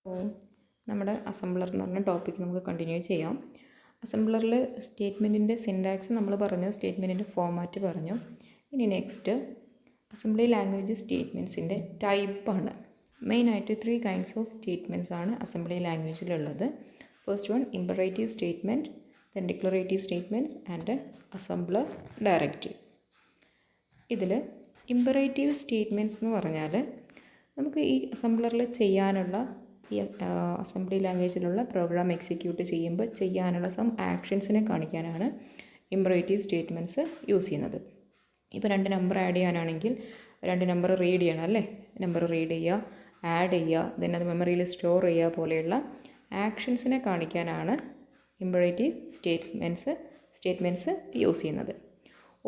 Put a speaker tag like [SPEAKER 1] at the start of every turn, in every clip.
[SPEAKER 1] അപ്പോൾ നമ്മുടെ അസംബ്ലർ എന്ന് പറഞ്ഞ ടോപ്പിക് നമുക്ക് കണ്ടിന്യൂ ചെയ്യാം. അസംബ്ലറിൽ സ്റ്റേറ്റ്മെൻറ്റിൻ്റെ സിൻടാക്സ് നമ്മൾ പറഞ്ഞു, സ്റ്റേറ്റ്മെൻറ്റിൻ്റെ ഫോമാറ്റ് പറഞ്ഞു. ഇനി നെക്സ്റ്റ് അസംബ്ലി ലാംഗ്വേജ് സ്റ്റേറ്റ്മെൻറ്റ്സിൻ്റെ ടൈപ്പാണ്. മെയിനായിട്ട് 3 kinds ഓഫ് സ്റ്റേറ്റ്മെൻറ്റ്സ് ആണ് അസംബ്ലി ലാംഗ്വേജിലുള്ളത്. First one imperative statement, then declarative statements and assembler directives. ഇതിൽ ഇമ്പറേറ്റീവ് സ്റ്റേറ്റ്മെൻറ്റ്സ് എന്ന് പറഞ്ഞാൽ നമുക്ക് ഈ അസംബ്ലറിൽ ചെയ്യാനുള്ള ഈ അസംബ്ലി ലാംഗ്വേജിലുള്ള പ്രോഗ്രാം എക്സിക്യൂട്ട് ചെയ്യുമ്പോൾ ചെയ്യാനുള്ള സം ആക്ഷൻസിനെ കാണിക്കാനാണ് ഇമ്പറേറ്റീവ് സ്റ്റേറ്റ്മെൻറ്റ്സ് യൂസ് ചെയ്യുന്നത്. ഇപ്പോൾ 2 നമ്പർ ആഡ് ചെയ്യാനാണെങ്കിൽ 2 നമ്പർ റീഡ് ചെയ്യണം അല്ലേ, നമ്പർ റീഡ് ചെയ്യുക, ആഡ് ചെയ്യുക, ദെൻ അത് മെമ്മറിയിൽ സ്റ്റോർ ചെയ്യുക പോലെയുള്ള ആക്ഷൻസിനെ കാണിക്കാനാണ് ഇമ്പറേറ്റീവ് സ്റ്റേറ്റ്മെൻറ്റ്സ് യൂസ് ചെയ്യുന്നത്.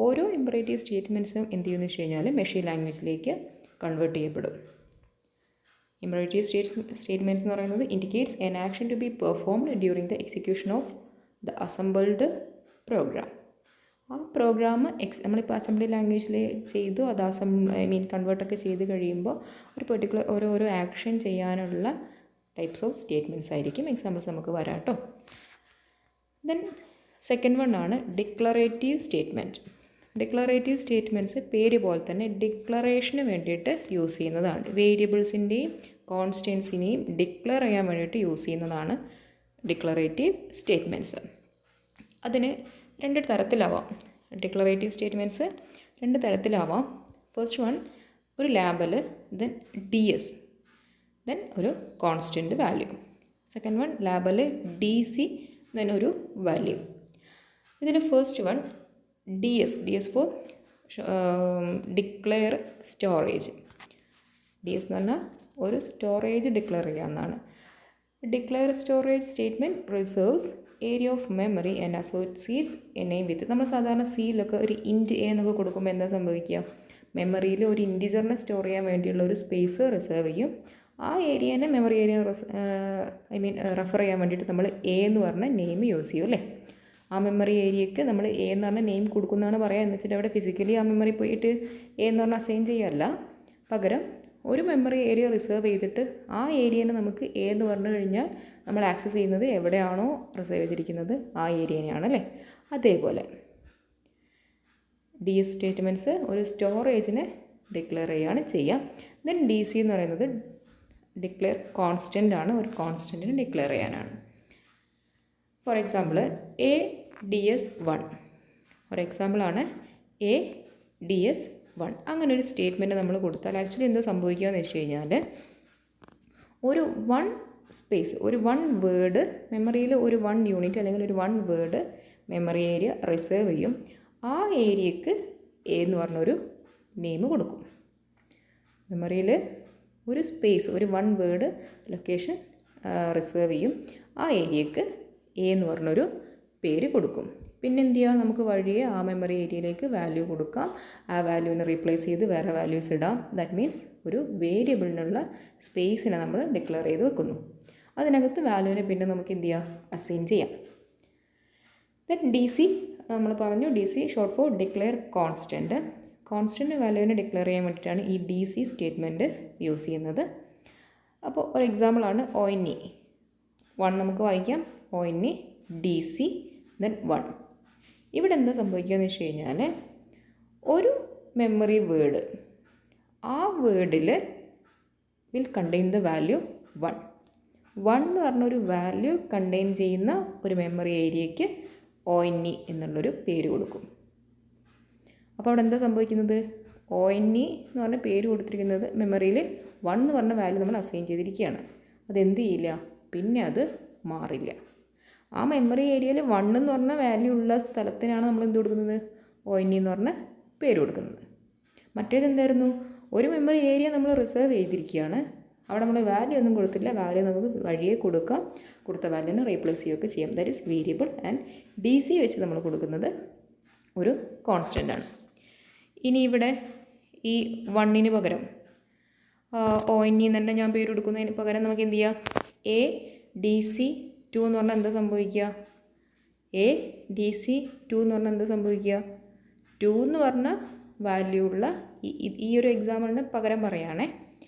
[SPEAKER 1] ഓരോ ഇമ്പറേറ്റീവ് സ്റ്റേറ്റ്മെൻറ്റ്സും എന്ത് ചെയ്യുമെന്ന് വെച്ച് കഴിഞ്ഞാൽ മെഷീൻ ലാംഗ്വേജിലേക്ക് കൺവേർട്ട് ചെയ്യപ്പെടും. ഇമ്പറേറ്റീവ് സ്റ്റേറ്റ്മെൻറ്റ്സ് എന്ന് പറയുന്നത് indicates an action to be performed during the execution of the assembled program. ആ പ്രോഗ്രാം നമ്മളിപ്പോൾ അസംബ്ലി ലാംഗ്വേജിൽ ചെയ്തു, അത് കൺവേർട്ടൊക്കെ ചെയ്ത് കഴിയുമ്പോൾ ഒരു പെർട്ടിക്കുലർ ഓരോ ആക്ഷൻ ചെയ്യാനുള്ള ടൈപ്സ് ഓഫ് സ്റ്റേറ്റ്മെൻറ്റ്സ് ആയിരിക്കും. എക്സാമ്പിൾസ് നമുക്ക് വരാം കേട്ടോ. ദെൻ സെക്കൻഡ് വൺ ആണ് ഡിക്ലറേറ്റീവ് സ്റ്റേറ്റ്മെൻറ്റ്. ഡിക്ലറേറ്റീവ് സ്റ്റേറ്റ്മെൻറ്റ്സ് പേര് പോലെ തന്നെ ഡിക്ലറേഷന് വേണ്ടിയിട്ട് യൂസ് ചെയ്യുന്നതാണ്. വേരിയബിൾസിൻ്റെയും കോൺസ്റ്റൻസിനെയും ഡിക്ലെയർ ചെയ്യാൻ വേണ്ടിയിട്ട് യൂസ് ചെയ്യുന്നതാണ് ഡിക്ലറേറ്റീവ് സ്റ്റേറ്റ്മെൻറ്റ്സ്. അതിന് 2 തരത്തിലാവാം. ഡിക്ലറേറ്റീവ് സ്റ്റേറ്റ്മെൻറ്റ്സ് 2 തരത്തിലാവാം. ഫസ്റ്റ് വൺ ഒരു ലാബൽ, ദെൻ DS, ദെൻ ഒരു constant value. Second one label DC, then ഒരു വാല്യൂ. ഇതിൽ first one DS for declare storage. DS എന്ന് പറഞ്ഞാൽ ഒരു സ്റ്റോറേജ് ഡിക്ലെയർ ചെയ്യാവുന്നതാണ്. Declare storage statement reserves area of memory and associates a name with. നമ്മൾ സാധാരണ സിയിലൊക്കെ ഒരു ഇൻറ്റ് എ എന്നൊക്കെ കൊടുക്കുമ്പോൾ എന്താ സംഭവിക്കുക, മെമ്മറിയിൽ ഒരു ഇൻറ്റിജറിനെ സ്റ്റോർ ചെയ്യാൻ വേണ്ടിയുള്ള ഒരു സ്പേസ് റിസർവ് ചെയ്യും. ആ ഏരിയനെ മെമ്മറി ഏരിയ റെഫർ ചെയ്യാൻ വേണ്ടിയിട്ട് നമ്മൾ എ എന്ന് പറഞ്ഞ നെയിം യൂസ് ചെയ്യും അല്ലേ. ആ മെമ്മറി ഏരിയയ്ക്ക് നമ്മൾ എ എന്ന് പറഞ്ഞ നെയിം കൊടുക്കുന്നതാണ് പറയുക. എന്ന് വെച്ചിട്ട് അവിടെ ഫിസിക്കലി ആ മെമ്മറി പോയിട്ട് എ എന്ന് പറഞ്ഞാൽ അസൈൻ ചെയ്യുകയല്ല, പകരം ഒരു മെമ്മറി ഏരിയ റിസർവ് ചെയ്തിട്ട് ആ ഏരിയനെ നമുക്ക് എ എന്ന് പറഞ്ഞു കഴിഞ്ഞാൽ നമ്മൾ ആക്സസ് ചെയ്യുന്നത് എവിടെയാണോ റിസർവ് ചെയ്തിരിക്കുന്നത് ആ ഏരിയനെയാണ് അല്ലേ. അതേപോലെ DS സ്റ്റേറ്റ്മെൻറ്റ്സ് ഒരു സ്റ്റോറേജിനെ ഡിക്ലെയർ ചെയ്യുകയാണ് ചെയ്യുക. ദെൻ DC എന്ന് പറയുന്നത് ഡിക്ലെയർ കോൺസ്റ്റൻ്റ് ആണ്, ഒരു കോൺസ്റ്റൻറ്റിനെ ഡിക്ലെയർ ചെയ്യാനാണ്. ഫോർ എക്സാമ്പിൾ ADS1 ഒരു എക്സാമ്പിളാണ് ADS1. അങ്ങനെ ഒരു സ്റ്റേറ്റ്മെൻറ്റ് നമ്മൾ കൊടുത്താൽ ആക്ച്വലി എന്താ സംഭവിക്കുക എന്ന് വെച്ച് കഴിഞ്ഞാൽ ഒരു 1 സ്പേസ്, ഒരു 1 വേർഡ് മെമ്മറിയിൽ ഒരു 1 യൂണിറ്റ് അല്ലെങ്കിൽ ഒരു 1 വേർഡ് മെമ്മറി ഏരിയ റിസർവ് ചെയ്യും. ആ ഏരിയക്ക് എ എന്ന് പറഞ്ഞൊരു നെയിം കൊടുക്കും. മെമ്മറിയിൽ ഒരു സ്പേസ്, ഒരു 1 വേർഡ് ലൊക്കേഷൻ റിസർവ് ചെയ്യും. ആ ഏരിയക്ക് എ എന്ന് പറഞ്ഞൊരു പേര് കൊടുക്കും. പിന്നെ എന്ത് ചെയ്യുക, നമുക്ക് വഴിയെ ആ മെമ്മറി ഏരിയയിലേക്ക് വാല്യൂ കൊടുക്കാം. ആ വാല്യൂവിനെ റീപ്ലേസ് ചെയ്ത് വേറെ വാല്യൂസ് ഇടാം. ദാറ്റ് മീൻസ് ഒരു വേരിയബിളിനുള്ള സ്പേസിനെ നമ്മൾ ഡിക്ലെയർ ചെയ്ത് വെക്കുന്നു. അതിനകത്ത് വാല്യൂവിനെ പിന്നെ നമുക്ക് എന്ത് ചെയ്യാം, അസൈൻ ചെയ്യാം. ദെൻ DC നമ്മൾ പറഞ്ഞു, DC short for declare constant. Constant വാല്യൂവിനെ ഡിക്ലെയർ ചെയ്യാൻ വേണ്ടിയിട്ടാണ് ഈ DC സ്റ്റേറ്റ്മെൻറ്റ് യൂസ് ചെയ്യുന്നത്. അപ്പോൾ ഒരു എക്സാമ്പിളാണ് ONE 1 നമുക്ക് വായിക്കാം. ONE DC then 1. ഇവിടെ എന്താ സംഭവിക്കുക എന്ന് വെച്ച് കഴിഞ്ഞാൽ ഒരു മെമ്മറി വേർഡ്, ആ വേർഡിൽ വിൽ കണ്ടെയ്ൻ ദ വാല്യൂ 1 എന്ന് പറഞ്ഞൊരു വാല്യൂ കണ്ടെയ്ൻ ചെയ്യുന്ന ഒരു മെമ്മറി ഏരിയയ്ക്ക് ONE എന്നുള്ളൊരു പേര് കൊടുക്കും. അപ്പോൾ അവിടെ എന്താ സംഭവിക്കുന്നത്, ONE എന്ന് പറഞ്ഞ പേര് കൊടുത്തിരിക്കുന്നത് മെമ്മറിയിൽ 1 എന്ന് പറഞ്ഞ വാല്യൂ നമ്മൾ അസൈൻ ചെയ്തിരിക്കുകയാണ്. അതെന്ത് ചെയ്യില്ല, പിന്നെ അത് മാറില്ല. ആ മെമ്മറി ഏരിയയിൽ 1 എന്ന് പറഞ്ഞ വാല്യൂ ഉള്ള സ്ഥലത്തിനാണ് നമ്മൾ എന്ത് കൊടുക്കുന്നത്, ONE എന്ന് പറഞ്ഞ പേര് കൊടുക്കുന്നത്. മറ്റേത് എന്തായിരുന്നു, ഒരു മെമ്മറി ഏരിയ നമ്മൾ റിസർവ് ചെയ്തിരിക്കുകയാണ്, അവിടെ നമ്മൾ വാല്യൂ ഒന്നും കൊടുത്തില്ല, വാല്യൂ നമുക്ക് വഴിയെ കൊടുക്കാം, കൊടുത്ത വാല്യൂനെ റീപ്ലേസ് ചെയ്യുകയൊക്കെ ചെയ്യാം. That is variable. And DC വെച്ച് നമ്മൾ കൊടുക്കുന്നത് ഒരു കോൺസ്റ്റൻ്റ് ആണ്. ഇനി ഇവിടെ ഈ 1ന് പകരം ONE എന്ന് തന്നെ ഞാൻ പേര് കൊടുക്കുന്നതിന് പകരം നമുക്ക് എന്ത് ചെയ്യാം, ADC2 എന്ന് പറഞ്ഞാൽ എന്താ സംഭവിക്കുക, ADC2 എന്ന് പറഞ്ഞാൽ എന്താ സംഭവിക്കുക, 2 എന്ന് പറഞ്ഞ വാല്യൂ ഉള്ള ഈ ഒരു എക്സാമ്പിളിന് പകരം പറയുകയാണേ.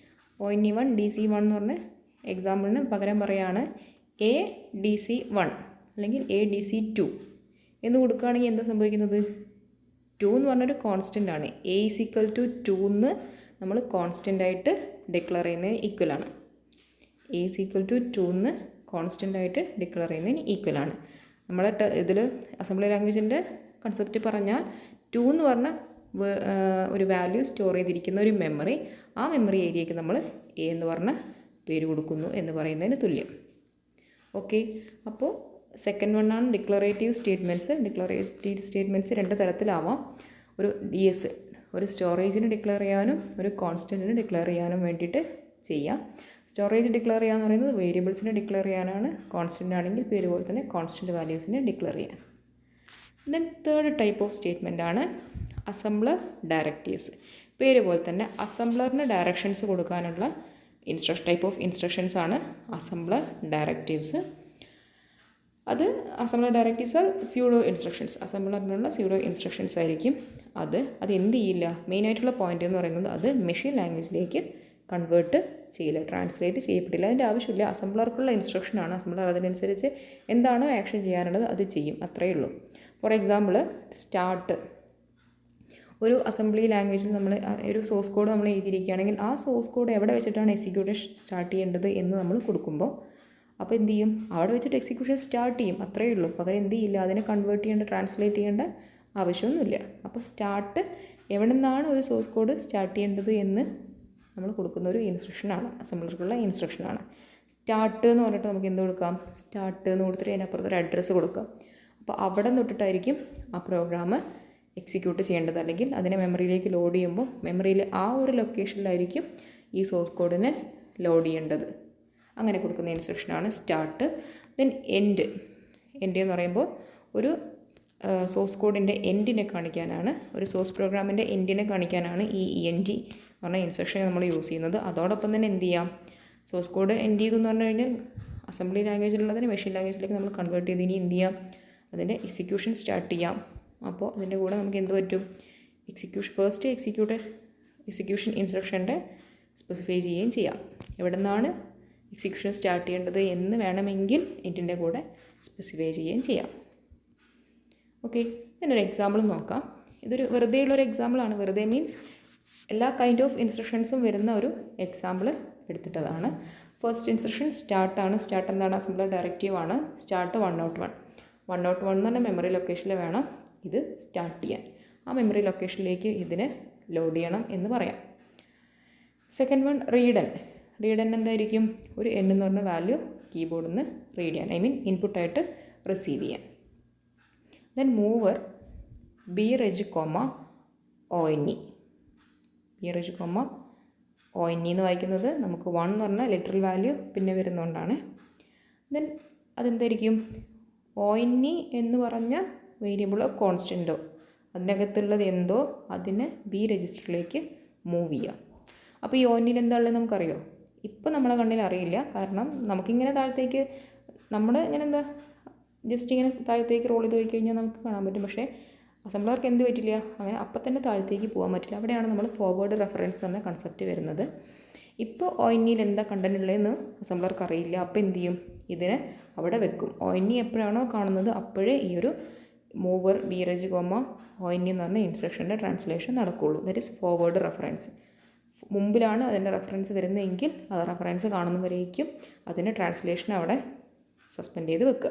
[SPEAKER 1] ONE1 DC1 എന്ന് പറഞ്ഞ് എക്സാമ്പിളിന് പകരം പറയുകയാണ് ADC1 അല്ലെങ്കിൽ ADC2 എന്ന് കൊടുക്കുകയാണെങ്കിൽ എന്താ സംഭവിക്കുന്നത്? 2 എന്ന് പറഞ്ഞൊരു കോൺസ്റ്റൻ്റ് ആണ്. A is equal to 2 എന്ന് നമ്മൾ കോൺസ്റ്റൻ്റ് ആയിട്ട് ഡിക്ലെയർ ചെയ്യുന്നതിന് ഈക്വലാണ്. A is equal to 2 എന്ന് കോൺസ്റ്റൻ്റ് ആയിട്ട് ഡിക്ലെയർ ചെയ്യുന്നതിന് ഈക്വലാണ്. നമ്മുടെ ഇതിൽ അസംബ്ലി ലാംഗ്വേജിൻ്റെ കൺസെപ്റ്റ് പറഞ്ഞാൽ 2 എന്ന് പറഞ്ഞ ഒരു വാല്യൂ സ്റ്റോർ ചെയ്തിരിക്കുന്ന ഒരു മെമ്മറി, ആ മെമ്മറി ഏരിയയ്ക്ക് നമ്മൾ A എന്ന് പറഞ്ഞ പേര് കൊടുക്കുന്നു എന്ന് പറയുന്നതിന് തുല്യം. ഓക്കെ, അപ്പോൾ സെക്കൻഡ് വൺ ആണ് ഡിക്ലറേറ്റീവ് സ്റ്റേറ്റ്മെൻറ്റ്സ്. ഡിക്ലറേറ്റീവ് സ്റ്റേറ്റ്മെൻറ്റ്സ് രണ്ട് തരത്തിലാവാം. ഒരു DS ഒരു സ്റ്റോറേജിന് ഡിക്ലെയർ ചെയ്യാനും ഒരു കോൺസ്റ്റൻറ്റിന് ഡിക്ലെയർ ചെയ്യാനും വേണ്ടിയിട്ട് ചെയ്യാം. സ്റ്റോറേജ് ഡിക്ലെയർ ചെയ്യാന്ന് പറയുന്നത് വേരിയബിൾസിനെ ഡിക്ലെയർ ചെയ്യാനാണ്. കോൺസ്റ്റൻ്റ് ആണെങ്കിൽ പേര് പോലെ തന്നെ കോൺസ്റ്റൻറ്റ് വാല്യൂസിനെ ഡിക്ലെയർ ചെയ്യാൻ. Then third type of statement ആണ് അസംബ്ലർ ഡയറക്റ്റീവ്സ്. പേര് പോലെ തന്നെ അസംബ്ലറിന് ഡയറക്ഷൻസ് കൊടുക്കാനുള്ള ടൈപ്പ് ഓഫ് ഇൻസ്ട്രക്ഷൻസ് ആണ് അസംബ്ലർ ഡയറക്റ്റീവ്സ്. അത് assembler directives are pseudo instructions. അസംബ്ലറിനുള്ള സ്യൂഡോ ഇൻസ്ട്രക്ഷൻസ് ആയിരിക്കും. അത് എന്ത് ചെയ്യില്ല, മെയിനായിട്ടുള്ള പോയിൻ്റ് എന്ന് പറയുന്നത് അത് മെഷീൻ ലാംഗ്വേജിലേക്ക് കൺവേർട്ട് ചെയ്യില്ല, ട്രാൻസ്ലേറ്റ് ചെയ്യപ്പെട്ടില്ല. അതിൻ്റെ ആവശ്യമില്ല. അസംബ്ലർക്കുള്ള ഇൻസ്ട്രക്ഷനാണ്. അസംബ്ലർ അതിനനുസരിച്ച് എന്താണോ ആക്ഷൻ ചെയ്യാനുള്ളത് അത് ചെയ്യും, അത്രയേ ഉള്ളൂ. ഫോർ എക്സാമ്പിൾ, സ്റ്റാർട്ട് ഒരു അസംബ്ലി ലാംഗ്വേജിൽ നമ്മൾ ഒരു സോഴ്സ് കോഡ് നമ്മൾ എഴുതിയിരിക്കുകയാണെങ്കിൽ ആ സോഴ്സ് കോഡ് എവിടെ വെച്ചിട്ടാണ് എക്സിക്യൂഷൻ സ്റ്റാർട്ട് ചെയ്യേണ്ടത് എന്ന് നമ്മൾ കൊടുക്കുമ്പോൾ അപ്പോൾ എന്ത് ചെയ്യും, അവിടെ വെച്ചിട്ട് എക്സിക്യൂഷൻ സ്റ്റാർട്ട് ചെയ്യും, അത്രയേ ഉള്ളൂ. പകരം എന്ത് ചെയ്യില്ല, അതിനെ കൺവേർട്ട് ചെയ്യേണ്ട, ട്രാൻസ്ലേറ്റ് ചെയ്യേണ്ട ആവശ്യമൊന്നുമില്ല. അപ്പോൾ സ്റ്റാർട്ട് എവിടെ നിന്നാണ് ഒരു സോഴ്സ് കോഡ് സ്റ്റാർട്ട് ചെയ്യേണ്ടത് എന്ന് നമ്മൾ കൊടുക്കുന്ന ഒരു ഇൻസ്ട്രക്ഷനാണ്, അസംബ്ലർക്കുള്ള ഇൻസ്ട്രക്ഷനാണ്. സ്റ്റാർട്ട് എന്ന് പറഞ്ഞിട്ട് നമുക്ക് എന്ത് കൊടുക്കാം, സ്റ്റാർട്ട് എന്ന് കൊടുത്തിട്ട് അതിനപ്പുറത്ത് ഒരു അഡ്രസ്സ് കൊടുക്കാം. അപ്പോൾ അവിടെ തൊട്ടിട്ടായിരിക്കും ആ പ്രോഗ്രാം എക്സിക്യൂട്ട് ചെയ്യേണ്ടത്. അല്ലെങ്കിൽ അതിനെ മെമ്മറിയിലേക്ക് ലോഡ് ചെയ്യുമ്പോൾ മെമ്മറിയിൽ ആ ഒരു ലൊക്കേഷനിലായിരിക്കും ഈ സോഴ്സ് കോഡിനെ ലോഡ് ചെയ്യേണ്ടത്. അങ്ങനെ കൊടുക്കുന്ന ഇൻസ്ട്രക്ഷനാണ് സ്റ്റാർട്ട്. ദെൻ എൻഡ് എന്ന് പറയുമ്പോൾ ഒരു സോഴ്സ് കോഡിൻ്റെ എൻഡിനെ കാണിക്കാനാണ്, ഒരു സോഴ്സ് പ്രോഗ്രാമിൻ്റെ എൻഡിനെ കാണിക്കാനാണ് ഈ END പറഞ്ഞ ഇൻസ്ട്രക്ഷൻ നമ്മൾ യൂസ് ചെയ്യുന്നത്. അതോടൊപ്പം തന്നെ എന്ത് ചെയ്യാം, സോഴ്സ് കോഡ് എൻഡ് ചെയ്തെന്ന് പറഞ്ഞു കഴിഞ്ഞാൽ അസംബ്ലി ലാംഗ്വേജിലുള്ളതിന് മെഷീൻ ലാംഗ്വേജിലേക്ക് നമ്മൾ കൺവേർട്ട് ചെയ്ത് ഇനി എന്ത് ചെയ്യാം, അതിൻ്റെ എക്സിക്യൂഷൻ സ്റ്റാർട്ട് ചെയ്യാം. അപ്പോൾ അതിൻ്റെ കൂടെ നമുക്ക് എന്ത് പറ്റും, ഫസ്റ്റ് എക്സിക്യൂഷൻ ഇൻസ്ട്രക്ഷൻ്റെ സ്പെസിഫൈ ചെയ്യുകയും ചെയ്യാം. എവിടെ നിന്നാണ് എക്സിക്യൂഷൻ സ്റ്റാർട്ട് ചെയ്യേണ്ടത് എന്ന് വേണമെങ്കിൽ ഇതിൻ്റെ കൂടെ സ്പെസിഫൈ ചെയ്യുകയും ചെയ്യാം. ഓക്കെ, ഇതിനൊരു എക്സാമ്പിൾ നോക്കാം. ഇതൊരു വെറുതെ ഉള്ളൊരു എക്സാമ്പിളാണ്. വെറുതെ മീൻസ് എല്ലാ കൈൻഡ് ഓഫ് ഇൻസ്ട്രക്ഷൻസും വരുന്ന ഒരു എക്സാമ്പിൾ എടുത്തിട്ടതാണ്. ഫസ്റ്റ് ഇൻസ്ട്രക്ഷൻ സ്റ്റാർട്ടാണ്. സ്റ്റാർട്ട് എന്താണ്, അസംബ്ലർ ഡയറക്റ്റീവ് ആണ്. സ്റ്റാർട്ട് 101 എന്ന് പറഞ്ഞാൽ മെമ്മറി ലൊക്കേഷനിൽ വേണം ഇത് സ്റ്റാർട്ട് ചെയ്യാൻ. ആ മെമ്മറി ലൊക്കേഷനിലേക്ക് ഇതിനെ ലോഡ് ചെയ്യണം എന്ന് പറയാം. സെക്കൻഡ് വൺ റീഡ് എന്തായിരിക്കും, ഒരു N എന്ന് പറഞ്ഞ വാല്യൂ കീബോർഡിൽ നിന്ന് റീഡ് ചെയ്യാൻ, ഇൻപുട്ടായിട്ട് റിസീവ് ചെയ്യാൻ. ദെൻ മൂവർ breg, ONE എന്ന് വായിക്കുന്നത് നമുക്ക് 1 എന്ന് പറഞ്ഞാൽ ലിറ്ററൽ വാല്യൂ പിന്നെ വരുന്നതുകൊണ്ടാണ്. ദെൻ അതെന്തായിരിക്കും, ONE എന്ന് പറഞ്ഞ വേരിയബിളോ കോൺസ്റ്റൻറ്റോ അതിനകത്തുള്ളത് എന്തോ അതിനെ B രജിസ്റ്ററിലേക്ക് മൂവ് ചെയ്യാം. അപ്പോൾ ഈ ONEയിൽ എന്താ ഉള്ളത് നമുക്കറിയോ? ഇപ്പോൾ നമ്മളെ കണ്ണിൽ അറിയില്ല, കാരണം നമുക്കിങ്ങനെ താഴത്തേക്ക് ജസ്റ്റ് ഇങ്ങനെ താഴത്തേക്ക് റോൾ ചെയ്ത് പോയി കഴിഞ്ഞാൽ നമുക്ക് കാണാൻ പറ്റും. പക്ഷേ അസംബ്ലർക്ക് എന്ത് പറ്റില്ല, അങ്ങനെ അപ്പം തന്നെ താഴത്തേക്ക് പോകാൻ പറ്റില്ല. അവിടെയാണ് നമ്മൾ ഫോർവേഡ് റെഫറൻസ് എന്ന കൺസെപ്റ്റ് വരുന്നത്. ഇപ്പോൾ ONEയിൽ എന്താ കണ്ടന്റ് ഉള്ളതെന്ന് അസംബ്ലർക്ക് അറിയില്ല. അപ്പോൾ എന്ത് ചെയ്യും, ഇതിനെ അവിടെ വെക്കും. ONE എപ്പോഴാണോ കാണുന്നത് അപ്പോഴേ ഈ ഒരു മൂവർ breg, ONE എന്ന് പറഞ്ഞ ഇൻസ്ട്രക്ഷൻ്റെ ട്രാൻസ്ലേഷൻ നടക്കുകയുള്ളൂ. That is forward reference. മുമ്പിലാണ് അതിൻ്റെ റെഫറൻസ് വരുന്നതെങ്കിൽ ആ റെഫറൻസ് കാണുന്നവരേക്കും അതിൻ്റെ ട്രാൻസ്ലേഷൻ അവിടെ സസ്പെൻഡ് ചെയ്ത് വെക്കുക.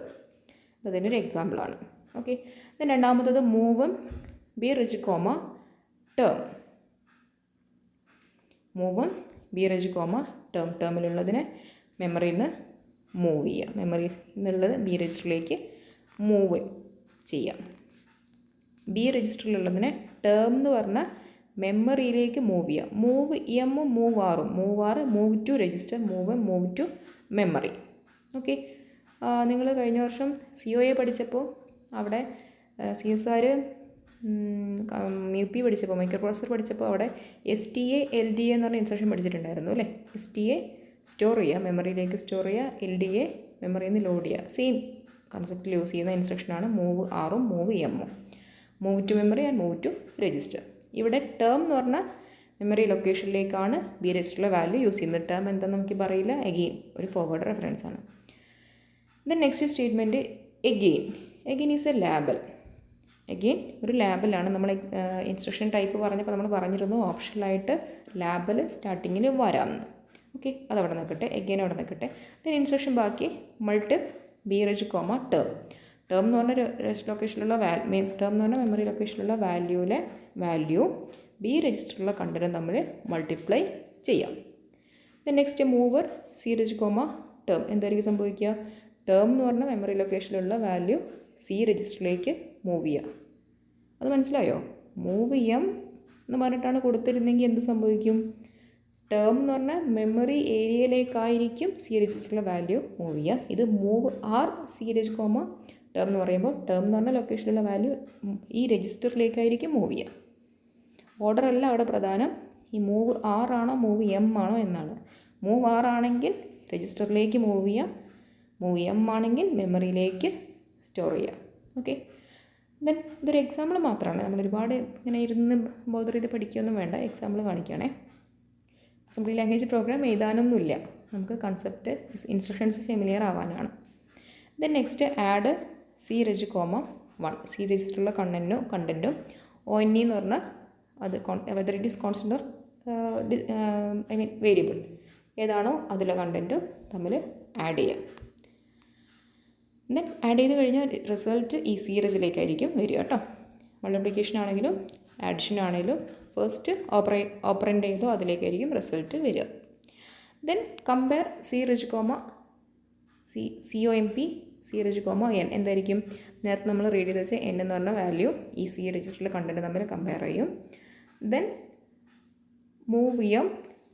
[SPEAKER 1] അതിൻ്റെ ഒരു എക്സാമ്പിളാണ്. ഓക്കെ, ദെൻ രണ്ടാമത്തത് മൂവ് breg, ടേമിലുള്ളതിനെ മെമ്മറിയിൽ നിന്ന് മൂവ് ചെയ്യുക. മെമ്മറിയിൽ നിന്നുള്ളത് B രജിസ്റ്ററിലേക്ക് മൂവ് ചെയ്യാം. B രജിസ്റ്ററിലുള്ളതിനെ ടേം എന്ന് പറഞ്ഞാൽ മെമ്മറിയിലേക്ക് മൂവ് ചെയ്യുക. Move M, move R, move to register, move to memory. Okay, നിങ്ങൾ കഴിഞ്ഞ വർഷം COA പഠിച്ചപ്പോൾ അവിടെ CS MIP പഠിച്ചപ്പോൾ, മൈക്രോ പ്രോസസർ പഠിച്ചപ്പോൾ അവിടെ STA LDA എന്ന് പറഞ്ഞ ഇൻസ്ട്രക്ഷൻ പഠിച്ചിട്ടുണ്ടായിരുന്നു അല്ലേ. STA സ്റ്റോർ ചെയ്യുക, മെമ്മറിയിലേക്ക് സ്റ്റോർ ചെയ്യുക. LDA മെമ്മറിയിൽ നിന്ന് ലോഡ് ചെയ്യുക. സെയിം കൺസെപ്റ്റിൽ യൂസ് ചെയ്യുന്ന ഇൻസ്ട്രക്ഷനാണ് മൂവ് Rഉം move M. Move to memory and move to register. ഇവിടെ ടേം എന്ന് പറഞ്ഞാൽ മെമ്മറി ലൊക്കേഷനിലേക്കാണ് ബി രജിസ്റ്ററിലെ വാല്യൂ യൂസ് ചെയ്യുന്നത്. ടേം എന്താണെന്ന് നമുക്ക് പറയില്ല. എഗെയിൻ ഒരു ഫോർവേഡ് റെഫറൻസ് ആണ്. Then next statement again is a label. Again ഒരു ലാബലാണ്. നമ്മൾ ഇൻസ്ട്രക്ഷൻ ടൈപ്പ് പറഞ്ഞപ്പോൾ നമ്മൾ പറഞ്ഞിരുന്നു ഓപ്ഷണലായിട്ട് ലാബൽ സ്റ്റാർട്ടിങ്ങിൽ വരാമെന്ന്. ഓക്കെ, അതവിടെ നിൽക്കട്ടെ. എഗെയിൻ അവിടെ നിൽക്കട്ടെ. ദെൻ ഇൻസ്ട്രക്ഷൻ ബാക്കി mult B reg comma term. Term എന്ന് പറഞ്ഞാൽ ലൊക്കേഷനിലുള്ള ടേം എന്ന് പറഞ്ഞാൽ മെമ്മറി ലൊക്കേഷനിലുള്ള വാല്യൂ ബി രജിസ്റ്ററിലുള്ള കണ്ടന്റ് തമ്മിൽ മൾട്ടിപ്ലൈ ചെയ്യാം. Then next mover C reg comma term. എന്തായിരിക്കും സംഭവിക്കുക? ടേം എന്ന് പറഞ്ഞാൽ മെമ്മറി ലൊക്കേഷനിലുള്ള വാല്യൂ സി രജിസ്റ്ററിലേക്ക് മൂവ് ചെയ്യുക. അത് മനസ്സിലായോ? മൂവ് ചെയ്യാം എന്ന് പറഞ്ഞിട്ടാണ് കൊടുത്തിരുന്നെങ്കിൽ എന്ത് സംഭവിക്കും? ടേം എന്ന് പറഞ്ഞാൽ മെമ്മറി ഏരിയയിലേക്കായിരിക്കും സി രജിസ്റ്ററിലെ വാല്യൂ മൂവ് ചെയ്യുക. ഇത് move R C reg comma term എന്ന് പറയുമ്പോൾ ടേം എന്ന് പറഞ്ഞാൽ ലൊക്കേഷനിലുള്ള വാല്യൂ ഈ രജിസ്റ്ററിലേക്കായിരിക്കും മൂവ് ചെയ്യുക. ഓർഡർ അല്ല അവിടെ പ്രധാനം. ഈ മൂവ് ആർ ആണോ മൂവ് എം ആണോ എന്നാണ്. മൂവ് ആർ ആണെങ്കിൽ രജിസ്റ്ററിലേക്ക് മൂവ് ചെയ്യുക, മൂവ് എം ആണെങ്കിൽ മെമ്മറിയിലേക്ക് സ്റ്റോർ ചെയ്യുക. ഓക്കെ, ദെൻ ഇതൊരു എക്സാമ്പിൾ മാത്രമാണ്. നമ്മൾ ഒരുപാട് ഇങ്ങനെ ഇരുന്ന് ബോധർ ചെയ്ത് പഠിക്കുകയൊന്നും വേണ്ട. എക്സാമ്പിൾ കാണിക്കുകയാണേ. അസംബ്ലി ലാംഗ്വേജ് പ്രോഗ്രാം എഴുതാനൊന്നുമില്ല, നമുക്ക് കൺസെപ്റ്റ് ഇൻസ്ട്രക്ഷൻസ് ഫെമിലിയർ ആവാനാണ്. Then next add C reg comma 1. C രജിസ്റ്ററിലുള്ള കണ്ടൻറ്റും ONE എന്ന് പറഞ്ഞാൽ അത് whether it is constant I mean variable ഏതാണോ അതിലെ കണ്ടൻറ്റും തമ്മിൽ ആഡ് ചെയ്യാം. ദെൻ ആഡ് ചെയ്ത് കഴിഞ്ഞാൽ റിസൾട്ട് ഈ സി രജിലേക്കായിരിക്കും വരിക കേട്ടോ. മൾട്ടിപ്ലിക്കേഷൻ ആണെങ്കിലും ആഡിഷൻ ആണെങ്കിലും ഫസ്റ്റ് ഓപ്പറൻഡ് ചെയ്തോ അതിലേക്കായിരിക്കും റിസൾട്ട് വരിക. Then compare C reg comma COMP C reg comma N. എന്തായിരിക്കും? നേരത്തെ നമ്മൾ റീഡ് ചെയ്ത് വെച്ചാൽ N എന്ന് പറഞ്ഞ വാല്യൂ ഈ സി രജിസ്റ്ററിലെ കണ്ടൻറ്റ് തമ്മിൽ കമ്പയർ ചെയ്യും. ദെൻ മൂവ് ചെയ്യാം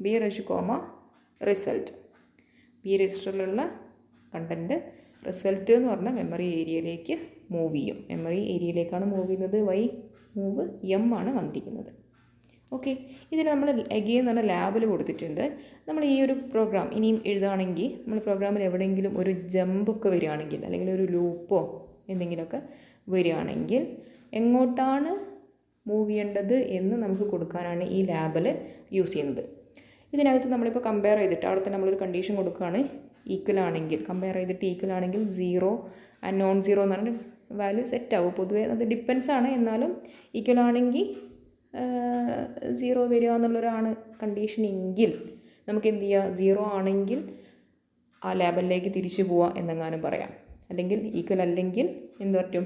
[SPEAKER 1] B reg comma result. B രജിസ്റ്ററിലുള്ള കണ്ടൻറ്റ് റിസൾട്ട് എന്ന് പറഞ്ഞാൽ മെമ്മറി ഏരിയയിലേക്ക് മൂവ് ചെയ്യും. മെമ്മറി ഏരിയയിലേക്കാണ് മൂവ് ചെയ്യുന്നത്. മൂവ് എം ആണ് വന്നിരിക്കുന്നത്. ഓക്കെ, ഇതിന് നമ്മൾ എഗെയിൻ എന്ന് പറഞ്ഞാൽ ലാബിൽ കൊടുത്തിട്ടുണ്ട്. നമ്മൾ ഈ ഒരു പ്രോഗ്രാം ഇനിയും എഴുതുകയാണെങ്കിൽ നമ്മൾ പ്രോഗ്രാമിൽ എവിടെയെങ്കിലും ഒരു ജമ്പൊക്കെ വരികയാണെങ്കിൽ അല്ലെങ്കിൽ ഒരു ലൂപ്പോ എന്തെങ്കിലുമൊക്കെ വരികയാണെങ്കിൽ എങ്ങോട്ടാണ് മൂവ് ചെയ്യേണ്ടത് എന്ന് നമുക്ക് കൊടുക്കാനാണ് ഈ ലാബിൽ യൂസ് ചെയ്യുന്നത്. ഇതിനകത്ത് നമ്മളിപ്പോൾ കമ്പയർ ചെയ്തിട്ട് അവിടെ തന്നെ നമ്മളൊരു കണ്ടീഷൻ കൊടുക്കുകയാണ്. ഈക്വൽ ആണെങ്കിൽ കമ്പയർ ചെയ്തിട്ട് ഈക്വൽ ആണെങ്കിൽ 0 ആൻഡ് നോൺ 0 എന്ന് പറഞ്ഞിട്ട് വാല്യൂ സെറ്റ് ആവും. പൊതുവേ അത് ഡിപ്പെൻസ് ആണ്. എന്നാലും ഈക്വൽ ആണെങ്കിൽ 0 വരിക എന്നുള്ളൊരാണ് കണ്ടീഷൻ എങ്കിൽ നമുക്ക് എന്ത് ചെയ്യുക? 0 ആണെങ്കിൽ ആ ലാബലിലേക്ക് തിരിച്ചു പോവുക എന്നെങ്ങാനും പറയാം. അല്ലെങ്കിൽ ഈക്വൽ അല്ലെങ്കിൽ എന്ത് പറ്റും?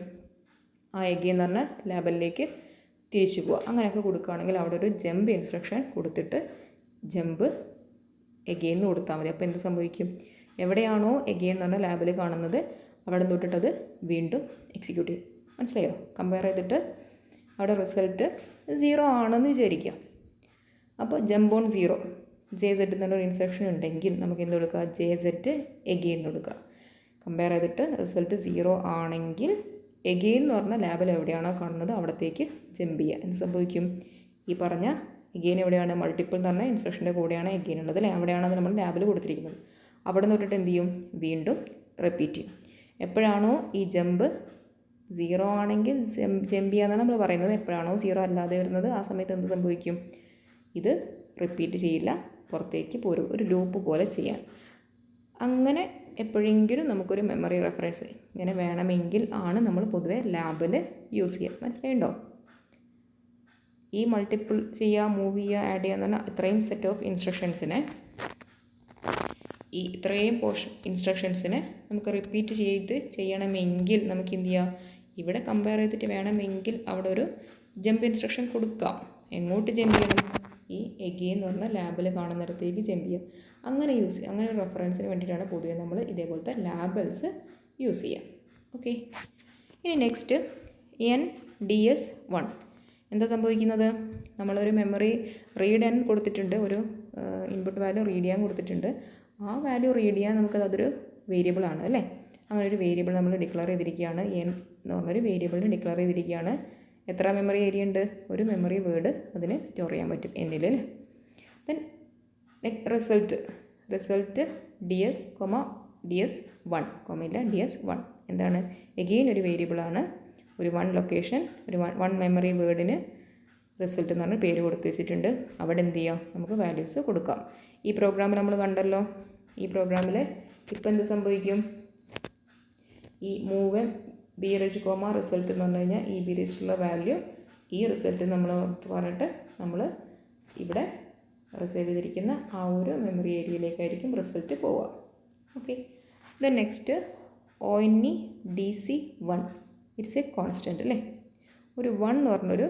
[SPEAKER 1] ആ എഗെയിൻ എന്ന് പറഞ്ഞാൽ ലാബലിലേക്ക് തിരിച്ചു പോവുക. അങ്ങനെയൊക്കെ കൊടുക്കുകയാണെങ്കിൽ അവിടെ ഒരു ജമ്പ് ഇൻസ്ട്രക്ഷൻ കൊടുത്തിട്ട് ജമ്പ് എഗെയിൻ എന്ന് കൊടുത്താൽ മതി. അപ്പോൾ എന്ത് സംഭവിക്കും? എവിടെയാണോ എഗെയിൻ എന്ന് പറഞ്ഞാൽ ലാബിൽ കാണുന്നത് അവിടെ തൊട്ടിട്ടത് വീണ്ടും എക്സിക്യൂട്ട് ചെയ്യും. മനസ്സിലായോ? കമ്പയർ ചെയ്തിട്ട് അവിടെ റിസൾട്ട് 0 ആണെന്ന് വിചാരിക്കുക. അപ്പോൾ ജമ്പ് ഓൺ 0 JZ എന്നുള്ളൊരു ഇൻസ്ട്രക്ഷൻ ഉണ്ടെങ്കിൽ നമുക്ക് എന്ത് കൊടുക്കുക? JZ എഗെയിൻ കൊടുക്കുക. കമ്പയർ ചെയ്തിട്ട് റിസൾട്ട് 0 ആണെങ്കിൽ എഗെയിൻ എന്ന് പറഞ്ഞാൽ ലാബിൽ എവിടെയാണോ കാണുന്നത് അവിടത്തേക്ക് ജമ്പ് ചെയ്യുക. എന്ത് സംഭവിക്കും? ഈ പറഞ്ഞ എഗെയിൻ എവിടെയാണ്? മൾട്ടിപ്പിൾ എന്ന് പറഞ്ഞാൽ ഇൻസ്ട്രക്ഷൻ്റെ കൂടെയാണ് എഗെയിൻ ഉള്ളത്. എവിടെയാണത് നമ്മൾ ലാബിൽ കൊടുത്തിരിക്കുന്നത് അവിടെ നിന്ന് തൊട്ടിട്ട് എന്ത് ചെയ്യും? വീണ്ടും റിപ്പീറ്റ് ചെയ്യും. എപ്പോഴാണോ ഈ ജമ്പ് 0 ആണെങ്കിൽ ജമ്പ് ചെയ്യാന്നാണ് നമ്മൾ പറയുന്നത്. എപ്പോഴാണോ 0 അല്ലാതെ വരുന്നത് ആ സമയത്ത് എന്ത് സംഭവിക്കും? ഇത് റിപ്പീറ്റ് ചെയ്യില്ല, പുറത്തേക്ക് പോരും. ഒരു ലൂപ്പ് പോലെ ചെയ്യാൻ. അങ്ങനെ എപ്പോഴെങ്കിലും നമുക്കൊരു മെമ്മറി റെഫറൻസ് ഇങ്ങനെ വേണമെങ്കിൽ ആണ് നമ്മൾ പൊതുവെ ലാബിൽ യൂസ് ചെയ്യുക. മനസ്സിലായിട്ടോ? ഈ മൾട്ടിപ്പിൾ ചെയ്യുക, മൂവ് ചെയ്യുക, ആഡ് ചെയ്യുക എന്ന് പറഞ്ഞാൽ ഇത്രയും സെറ്റ് ഓഫ് ഇൻസ്ട്രക്ഷൻസിനെ ഇത്രയും ഇൻസ്ട്രക്ഷൻസിനെ നമുക്ക് റിപ്പീറ്റ് ചെയ്യണമെങ്കിൽ നമുക്ക് എന്ത് ചെയ്യാം? ഇവിടെ കമ്പയർ ചെയ്തിട്ട് വേണമെങ്കിൽ അവിടെ ഒരു ജമ്പ് ഇൻസ്ട്രക്ഷൻ കൊടുക്കാം. എങ്ങോട്ട് ജമ്പ് ചെയ്യണം? ഈ എഗെയിൻ എന്ന് പറഞ്ഞാൽ ലാബിൽ കാണുന്നിടത്തേക്ക് ജമ്പ് ചെയ്യാം. അങ്ങനെ അങ്ങനെ ഒരു റെഫറൻസിന് വേണ്ടിയിട്ടാണ് പൊതുവെ നമ്മൾ ഇതേപോലത്തെ ലാബൽസ് യൂസ് ചെയ്യുക. ഓക്കെ, ഇനി നെക്സ്റ്റ് NDS1. എന്താ സംഭവിക്കുന്നത്? നമ്മളൊരു മെമ്മറി റീഡ് ആൻഡ് കൊടുത്തിട്ടുണ്ട്. ഒരു ഇൻപുട്ട് വാല്യൂ റീഡ് ചെയ്യാൻ കൊടുത്തിട്ടുണ്ട്. ആ വാല്യൂ റീഡ് ചെയ്യാൻ അതൊരു വേരിയബിളാണ് അല്ലേ? അങ്ങനെ ഒരു വേരിയബിൾ നമ്മൾ ഡിക്ലെയർ ചെയ്തിരിക്കുകയാണ്. N എന്ന് പറഞ്ഞൊരു വേരിയബിളിന് ഡിക്ലെയർ ചെയ്തിരിക്കുകയാണ്. എത്ര മെമ്മറി ഏരിയ ഉണ്ട്? ഒരു മെമ്മറി വേർഡ് അതിന് സ്റ്റോർ ചെയ്യാൻ പറ്റും എന്നിൽ അല്ലേ? ദെൻ റിസൾട്ട് DS1 കോമയില്ല DS1 എന്താണ്? എഗെയിൻ ഒരു വേരിയബിളാണ്. ഒരു 1 ലൊക്കേഷൻ, ഒരു 1 മെമ്മറി വേർഡിന് റിസൾട്ട് എന്ന് പറഞ്ഞ പേര് കൊടുത്ത് വെച്ചിട്ടുണ്ട്. അവിടെ എന്ത് ചെയ്യാം, നമുക്ക് വാല്യൂസ് കൊടുക്കാം. ഈ പ്രോഗ്രാം നമ്മൾ കണ്ടല്ലോ. ഈ പ്രോഗ്രാമിൽ ഇപ്പം എന്ത് സംഭവിക്കും, ഈ move B rage comma result എന്ന് പറഞ്ഞു കഴിഞ്ഞാൽ ഈ ബി റേജിലുള്ള വാല്യൂ ഈ റിസൾട്ട് നമ്മൾ പറഞ്ഞിട്ട് നമ്മൾ ഇവിടെ റിസേവ് ചെയ്തിരിക്കുന്ന ആ ഒരു മെമ്മറി ഏരിയയിലേക്കായിരിക്കും റിസൾട്ട് പോവുക. Okay, then next ONE DC1 it's A constant അല്ലേ. ഒരു 1 എന്ന് പറഞ്ഞൊരു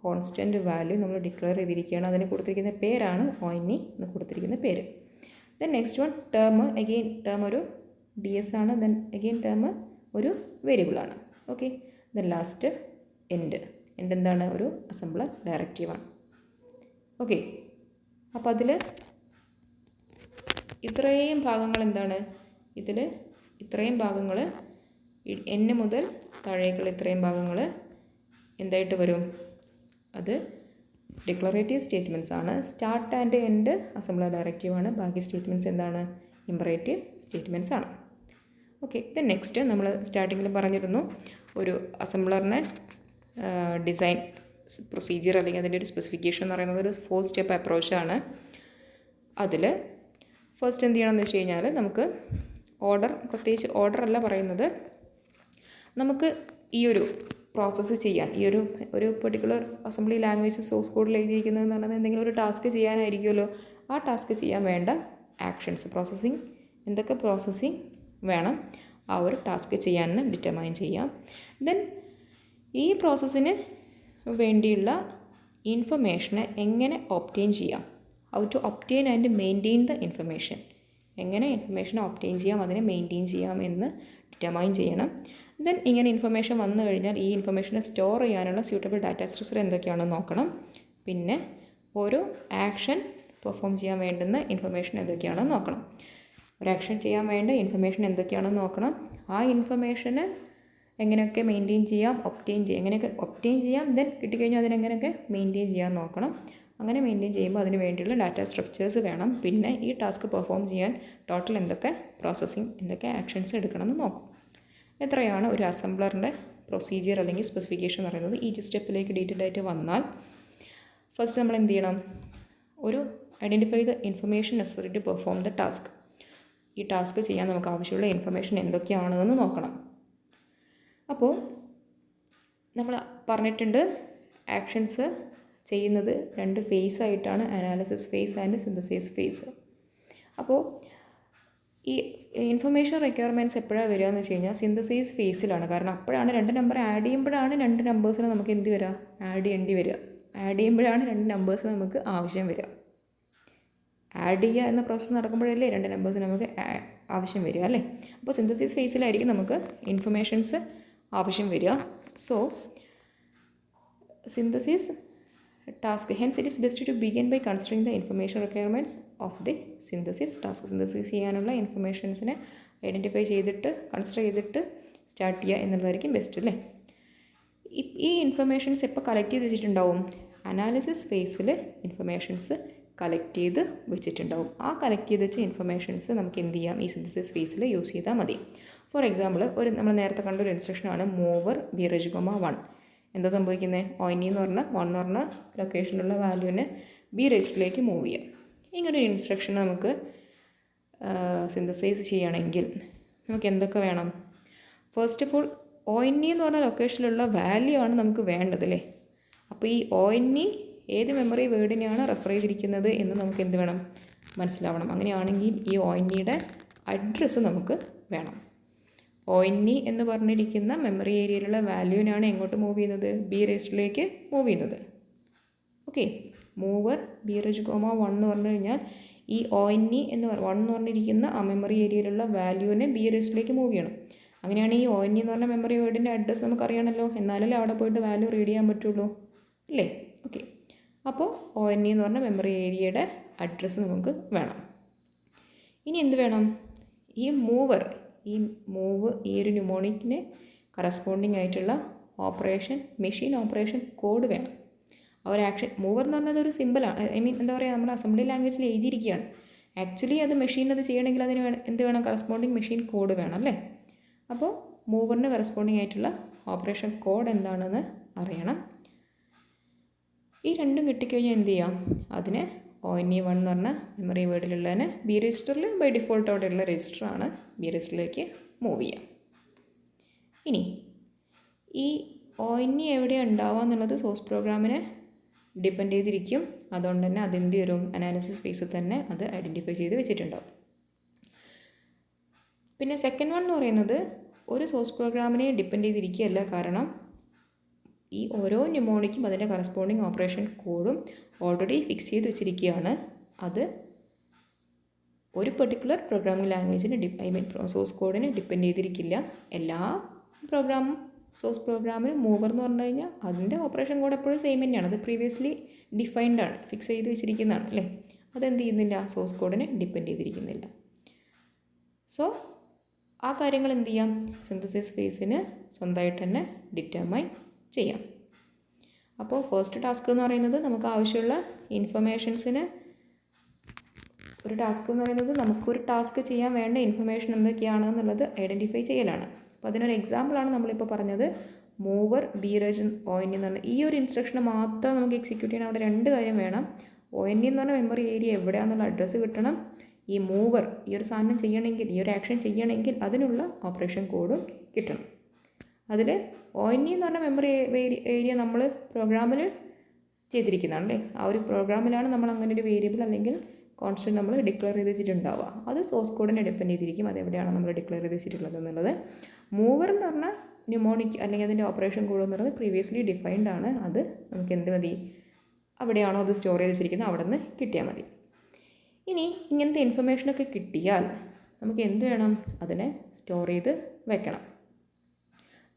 [SPEAKER 1] കോൺസ്റ്റൻറ്റ് വാല്യൂ നമ്മൾ ഡിക്ലെയർ ചെയ്തിരിക്കുകയാണ്. അതിന് കൊടുത്തിരിക്കുന്ന പേരാണ് ONE എന്ന് കൊടുത്തിരിക്കുന്ന പേര്. Then next one term, again term ഒരു DS ആണ്. ദെൻ അഗെയിൻ ടേം ഒരു വേരിയബിളാണ്. ഓക്കെ, ദെൻ ലാസ്റ്റ് എൻഡ് എന്താണ്, ഒരു അസംബ്ലർ ഡയറക്റ്റീവാണ്. ഓക്കെ, അപ്പോൾ അതിൽ ഇത്രയും ഭാഗങ്ങൾ എന്താണ്, ഇതിൽ ഇത്രയും ഭാഗങ്ങൾ N മുതൽ താഴേക്കുള്ള ഇത്രയും ഭാഗങ്ങൾ എന്തായിട്ട് വരും, അത് ഡിക്ലറേറ്റീവ് സ്റ്റേറ്റ്മെൻറ്റ്സ് ആണ്. Start and end assembler directive ആണ്. ബാക്കി സ്റ്റേറ്റ്മെൻറ്റ്സ് എന്താണ്, ഇമ്പറേറ്റീവ് സ്റ്റേറ്റ്മെൻറ്റ്സ് ആണ്. ഓക്കെ, ദെൻ നെക്സ്റ്റ് നമ്മൾ സ്റ്റാർട്ടിങ്ങിൽ പറഞ്ഞിരുന്നു ഒരു അസംബ്ലറിനെ ഡിസൈൻ പ്രൊസീജിയർ അല്ലെങ്കിൽ അതിൻ്റെ ഒരു സ്പെസിഫിക്കേഷൻ എന്ന് പറയുന്നത് ഒരു 4 സ്റ്റെപ്പ് അപ്രോച്ചാണ്. അതിൽ ഫസ്റ്റ് എന്ത് ചെയ്യണമെന്ന് വെച്ച് കഴിഞ്ഞാൽ നമുക്ക് ഓർഡർ, പ്രത്യേകിച്ച് ഓർഡർ അല്ല പറയുന്നത്, നമുക്ക് ഈ ഒരു പ്രോസസ്സ് ചെയ്യാൻ ഈ ഒരു പെർട്ടിക്കുലർ അസംബ്ലി ലാംഗ്വേജ് സോഴ്സ് കോഡിൽ എഴുതിയിരിക്കുന്നതെന്ന് പറഞ്ഞാൽ എന്തെങ്കിലും ഒരു ടാസ്ക് ചെയ്യാനായിരിക്കുമല്ലോ. ആ ടാസ്ക് ചെയ്യാൻ വേണ്ട ആക്ഷൻസ്, പ്രോസസ്സിങ്, എന്തൊക്കെ പ്രോസസ്സിങ് വേണം ആ ഒരു ടാസ്ക് ചെയ്യാമെന്ന് ഡിറ്റർമൈൻ ചെയ്യാം. ദെൻ ഈ പ്രോസസ്സിന് വേണ്ടിയുള്ള ഇൻഫർമേഷനെ എങ്ങനെ ഒബ്റ്റെയിൻ ചെയ്യാം, how to obtain and maintain the information, എങ്ങനെ ഇൻഫർമേഷൻ ഒബ്റ്റെയിൻ ചെയ്യാം, അതിനെ മെയിൻറ്റെയിൻ ചെയ്യാം എന്ന് ഡിറ്റർമൈൻ ചെയ്യണം. ദെൻ ഇങ്ങനെ ഇൻഫർമേഷൻ വന്നു കഴിഞ്ഞാൽ ഈ ഇൻഫർമേഷനെ സ്റ്റോർ ചെയ്യാനുള്ള സ്യൂട്ടബിൾ ഡാറ്റ സ്ട്രക്ചർ എന്തൊക്കെയാണെന്ന് നോക്കണം. പിന്നെ ഓരോ ആക്ഷൻ പെർഫോം ചെയ്യാൻ വേണ്ടുന്ന ഇൻഫർമേഷൻ എന്തൊക്കെയാണെന്ന് നോക്കണം. ഒരു ആക്ഷൻ ചെയ്യാൻ വേണ്ട ഇൻഫർമേഷൻ എന്തൊക്കെയാണെന്ന് നോക്കണം. ആ ഇൻഫർമേഷന് എങ്ങനെയൊക്കെ മെയിൻറ്റെയിൻ ചെയ്യാം, ഒബ്റ്റെയിൻ ചെയ്യാം, എങ്ങനെയൊക്കെ ഒബ്റ്റെയിൻ ചെയ്യാം, ദെൻ കിട്ടിക്കഴിഞ്ഞാൽ അതിനെങ്ങനെയൊക്കെ മെയിൻറ്റെയിൻ ചെയ്യാൻ നോക്കണം. അങ്ങനെ മെയിൻറ്റെയിൻ ചെയ്യുമ്പോൾ അതിന് വേണ്ടിയുള്ള ഡാറ്റ സ്ട്രക്ചേഴ്സ് വേണം. പിന്നെ ഈ ടാസ്ക് പെർഫോം ചെയ്യാൻ ടോട്ടൽ എന്തൊക്കെ പ്രോസസ്സിങ്, എന്തൊക്കെ ആക്ഷൻസ് എടുക്കണമെന്ന് നോക്കും. എത്രയാണ് ഒരു അസംബ്ലറിൻ്റെ പ്രൊസീജിയർ അല്ലെങ്കിൽ സ്പെസിഫിക്കേഷൻ എന്ന് പറയുന്നത്. ഈച്ച് സ്റ്റെപ്പിലേക്ക് ഡീറ്റെയിൽ ആയിട്ട് വന്നാൽ ഫസ്റ്റ് നമ്മൾ എന്ത് ചെയ്യണം, ഒരു identify the information necessary to perform the task. ഈ ടാസ്ക് ചെയ്യാൻ നമുക്ക് ആവശ്യമുള്ള ഇൻഫർമേഷൻ എന്തൊക്കെയാണെന്ന് നോക്കണം. അപ്പോൾ നമ്മൾ പറഞ്ഞിട്ടുണ്ട് ആക്ഷൻസ് ചെയ്യുന്നത് 2 ഫേസ് ആയിട്ടാണ്, analysis phase and synthesis phase. അപ്പോൾ ഈ ഇൻഫർമേഷൻ റിക്വയർമെൻറ്റ്സ് എപ്പോഴാണ് വരിക എന്ന് വെച്ച് കഴിഞ്ഞാൽ സിന്തസിസ് ഫേസിലാണ്. കാരണം അപ്പോഴാണ് 2 നമ്പർ ആഡ് ചെയ്യുമ്പോഴാണ് 2 നമ്പേഴ്സിന് നമുക്ക് എന്ത് വരിക, ആഡ് ചെയ്യേണ്ടി വരിക. ആഡ് ചെയ്യുമ്പോഴാണ് 2 നമ്പേഴ്സിന് നമുക്ക് ആവശ്യം വരിക. ആഡ് ചെയ്യുക എന്ന പ്രോസസ്സ് നടക്കുമ്പോഴല്ലേ 2 നമ്പേഴ്സിന് നമുക്ക് ആവശ്യം വരിക അല്ലേ. അപ്പോൾ സിന്തസിസ് ഫേസിലായിരിക്കും നമുക്ക് ഇൻഫർമേഷൻസ് ആവശ്യം വരിക. So synthesis task, hence it is best to begin by considering the information requirements of the synthesis task. Synthesis ചെയ്യാനുള്ള ഇൻഫർമേഷൻസിനെ ഐഡൻറ്റിഫൈ ചെയ്തിട്ട് കൺസിഡർ ചെയ്തിട്ട് സ്റ്റാർട്ട് ചെയ്യുക എന്നുള്ളതായിരിക്കും ബെസ്റ്റ് അല്ലേ. ഈ ഇൻഫർമേഷൻസ് എപ്പോൾ കളക്ട് ചെയ്ത് വെച്ചിട്ടുണ്ടാവും, അനാലിസിസ് ഫേസിൽ ഇൻഫർമേഷൻസ് കളക്ട് ചെയ്ത് വെച്ചിട്ടുണ്ടാവും. ആ കളക്ട് ചെയ്ത് വെച്ച ഇൻഫർമേഷൻസ് നമുക്ക് എന്ത് ചെയ്യാം, ഈ സിന്തസിസ് ഫേസിൽ യൂസ് ചെയ്താൽ മതി. ഫോർ എക്സാമ്പിൾ, നമ്മൾ നേരത്തെ കണ്ട ഒരു ഇൻസ്ട്രക്ഷനാണ് മൂവർ ബി റേജ് കോമ 1. എന്താ സംഭവിക്കുന്നത്, ONE എന്ന് പറഞ്ഞാൽ 1 എന്ന് പറഞ്ഞ ലൊക്കേഷനിലുള്ള വാല്യൂവിനെ ബി രജിസ്റ്ററിലേക്ക് മൂവ് ചെയ്യാം. ഇങ്ങനൊരു ഇൻസ്ട്രക്ഷൻ നമുക്ക് സിന്തസൈസ് ചെയ്യണമെങ്കിൽ നമുക്ക് എന്തൊക്കെ വേണം. ഫസ്റ്റ് ഓഫ് ഓൾ ONE എന്ന് പറഞ്ഞ ലൊക്കേഷനിലുള്ള വാല്യൂ ആണ് നമുക്ക് വേണ്ടത് അല്ലേ. അപ്പോൾ ഈ ONE ഏത് മെമ്മറി വേർഡിനെയാണ് റെഫർ ചെയ്തിരിക്കുന്നത് എന്ന് നമുക്ക് എന്ത് വേണം, മനസ്സിലാവണം. അങ്ങനെയാണെങ്കിൽ ഈ ONEയുടെ അഡ്രസ്സ് നമുക്ക് വേണം. ONE എന്ന് പറഞ്ഞിരിക്കുന്ന മെമ്മറി ഏരിയയിലുള്ള വാല്യൂവിനാണ് എങ്ങോട്ട് മൂവ് ചെയ്യുന്നത്, ബി രജിസ്റ്ററിലേക്ക് മൂവ് ചെയ്യുന്നത്. ഓക്കെ, മൂവർ ബി റേജ് കോമ 1 എന്ന് പറഞ്ഞു കഴിഞ്ഞാൽ ഈ ONE എന്ന് 1 എന്ന് പറഞ്ഞിരിക്കുന്ന ആ മെമ്മറി ഏരിയയിലുള്ള വാല്യൂവിനെ ബി രജിസ്റ്ററിലേക്ക് മൂവ് ചെയ്യണം. അങ്ങനെയാണ് ഈ ONE എന്ന് പറഞ്ഞ മെമ്മറി വേർഡിൻ്റെ അഡ്രസ്സ് നമുക്ക് അറിയണമല്ലോ, എന്നാലല്ലേ അവിടെ പോയിട്ട് വാല്യൂ റീഡ് ചെയ്യാൻ പറ്റുള്ളൂ അല്ലേ. ഓക്കെ, അപ്പോൾ ONE എന്ന് പറഞ്ഞ മെമ്മറി ഏരിയയുടെ അഡ്രസ്സ് നമുക്ക് വേണം. ഇനി എന്ത് വേണം, ഈ മൂവ് ഈ ഒരു ന്യൂമോണിക്കിന് കറസ്പോണ്ടിങ് ആയിട്ടുള്ള ഓപ്പറേഷൻ, മെഷീൻ ഓപ്പറേഷൻ കോഡ് വേണം. ആ ഒരു ആക്ഷൻ, മൂവർ എന്ന് പറഞ്ഞത് ഒരു സിമ്പിളാണ്, എന്താ പറയുക, നമ്മുടെ അസംബ്ലി ലാംഗ്വേജിൽ എഴുതിയിരിക്കുകയാണ്. ആക്ച്വലി അത് മെഷീൻ അത് ചെയ്യണമെങ്കിൽ അതിന് എന്ത് വേണം, കറസ്പോണ്ടിങ് മെഷീൻ കോഡ് വേണം അല്ലേ. അപ്പോൾ മൂവറിന് കറസ്പോണ്ടിങ് ആയിട്ടുള്ള ഓപ്പറേഷൻ കോഡ് എന്താണെന്ന് അറിയണം. ഈ രണ്ടും കിട്ടിക്കഴിഞ്ഞാൽ എന്ത് ചെയ്യാം, അതിനെ ONE1 എന്ന് പറഞ്ഞ മെമ്മറി വേർഡിലുള്ളതിന് ബി രജിസ്റ്ററിൽ ബൈ ഡിഫോൾട്ട് അവിടെയുള്ള രജിസ്റ്ററാണ്, ബി രജിസ്റ്ററിലേക്ക് മൂവ് ചെയ്യാം. ഇനി ഈ ONE എവിടെയാണ് ഉണ്ടാവുക എന്നുള്ളത് സോഴ്സ് പ്രോഗ്രാമിനെ ഡിപ്പെൻഡ് ചെയ്തിരിക്കും. അതുകൊണ്ട് തന്നെ അതെന്ത് വരും, അനാലിസിസ് ഫേസിൽ തന്നെ അത് ഐഡൻറ്റിഫൈ ചെയ്ത് വെച്ചിട്ടുണ്ടാവും. പിന്നെ സെക്കൻഡ് വൺ എന്ന് പറയുന്നത് ഒരു സോഴ്സ് പ്രോഗ്രാമിനെ ഡിപ്പെൻഡ് ചെയ്തിരിക്കുകയല്ല. കാരണം ഈ ഓരോ ന്യൂമോണിക്കും അതിൻ്റെ കറസ്പോണ്ടിങ് ഓപ്പറേഷൻ കോഡും ഓൾറെഡി ഫിക്സ് ചെയ്ത് വെച്ചിരിക്കുകയാണ്. അത് ഒരു പെർട്ടിക്കുലർ പ്രോഗ്രാമിംഗ് ലാംഗ്വേജിന് സോഴ്സ് കോഡിന് ഡിപ്പെൻഡ് ചെയ്തിരിക്കില്ല. എല്ലാ പ്രോഗ്രാമും സോഴ്സ് പ്രോഗ്രാമിന് മൂവർ എന്ന് പറഞ്ഞു കഴിഞ്ഞാൽ അതിൻ്റെ ഓപ്പറേഷൻ കോഡ് എപ്പോഴും സെയിം തന്നെയാണ്. അത് പ്രീവിയസ്ലി ഡിഫൈൻഡ് ആണ്, ഫിക്സ് ചെയ്ത് വെച്ചിരിക്കുന്നതാണ് അല്ലേ. അതെന്ത് ചെയ്യുന്നില്ല, സോഴ്സ് കോഡിനെ ഡിപ്പെൻഡ് ചെയ്തിരിക്കുന്നില്ല. സോ ആ കാര്യങ്ങൾ എന്ത് ചെയ്യാം, സിന്തസിസ് ഫേസിന് സ്വന്തമായിട്ട് തന്നെ ഡിറ്റർമൈൻ ചെയ്യാം. അപ്പോൾ ഫസ്റ്റ് ടാസ്ക് എന്ന് പറയുന്നത് നമുക്ക് ആവശ്യമുള്ള ഇൻഫർമേഷൻസിന് ഒരു ടാസ്ക് എന്ന് പറയുന്നത് നമുക്കൊരു ടാസ്ക് ചെയ്യാൻ വേണ്ട ഇൻഫർമേഷൻ എന്തൊക്കെയാണെന്നുള്ളത് ഐഡൻറ്റിഫൈ ചെയ്യലാണ്. അപ്പോൾ അതിനൊരു എക്സാമ്പിളാണ് നമ്മളിപ്പോൾ പറഞ്ഞത് മൂവർ ബി റെജൻ ONE എന്ന് പറഞ്ഞാൽ ഈ ഒരു ഇൻസ്ട്രക്ഷന് മാത്രം നമുക്ക് എക്സിക്യൂട്ട് ചെയ്യാൻ അവിടെ രണ്ട് കാര്യം വേണം. ONE എന്ന് പറഞ്ഞ മെമ്മറി ഏരിയ എവിടെയാണെന്നുള്ള അഡ്രസ്സ് കിട്ടണം. ഈ മൂവർ ഈ ഒരു സാധനം ചെയ്യണമെങ്കിൽ, ഈ ഒരു ആക്ഷൻ ചെയ്യണമെങ്കിൽ അതിനുള്ള ഓപ്പറേഷൻ കോഡും കിട്ടണം. അതിൽ ONE എന്ന് പറഞ്ഞ മെമ്മറി ഏരിയ നമ്മൾ പ്രോഗ്രാമിൽ ചെയ്തിരിക്കുന്നതാണ് അല്ലേ. ആ ഒരു പ്രോഗ്രാമിലാണ് നമ്മൾ അങ്ങനെ ഒരു വേരിയബിൾ അല്ലെങ്കിൽ കോൺസ്റ്റൻറ്റ് നമ്മൾ ഡിക്ലെയർ ചെയ്ത് വെച്ചിട്ടുണ്ടാവുക. അത് സോഴ്സ് കോഡിനെ ഡിപ്പെൻഡ് ചെയ്തിരിക്കും, അതെവിടെയാണ് നമ്മൾ ഡിക്ലെയർ ചെയ്ത് വെച്ചിട്ടുള്ളത് എന്നുള്ളത്. മൂവർ എന്ന് പറഞ്ഞാൽ ന്യൂമോണിക് അല്ലെങ്കിൽ അതിൻ്റെ ഓപ്പറേഷൻ കോഡ് എന്ന് പറയുന്നത് പ്രീവിയസ്ലി ഡിഫൈൻഡ് ആണ്. അത് നമുക്ക് എന്ത് മതി, അവിടെയാണോ അത് സ്റ്റോർ ചെയ്ത് വെച്ചിരിക്കുന്നത് അവിടെ നിന്ന് കിട്ടിയാൽ മതി. ഇനി ഇങ്ങനത്തെ ഇൻഫർമേഷനൊക്കെ കിട്ടിയാൽ നമുക്ക് എന്ത് വേണം, അതിനെ സ്റ്റോർ ചെയ്ത് വെക്കണം.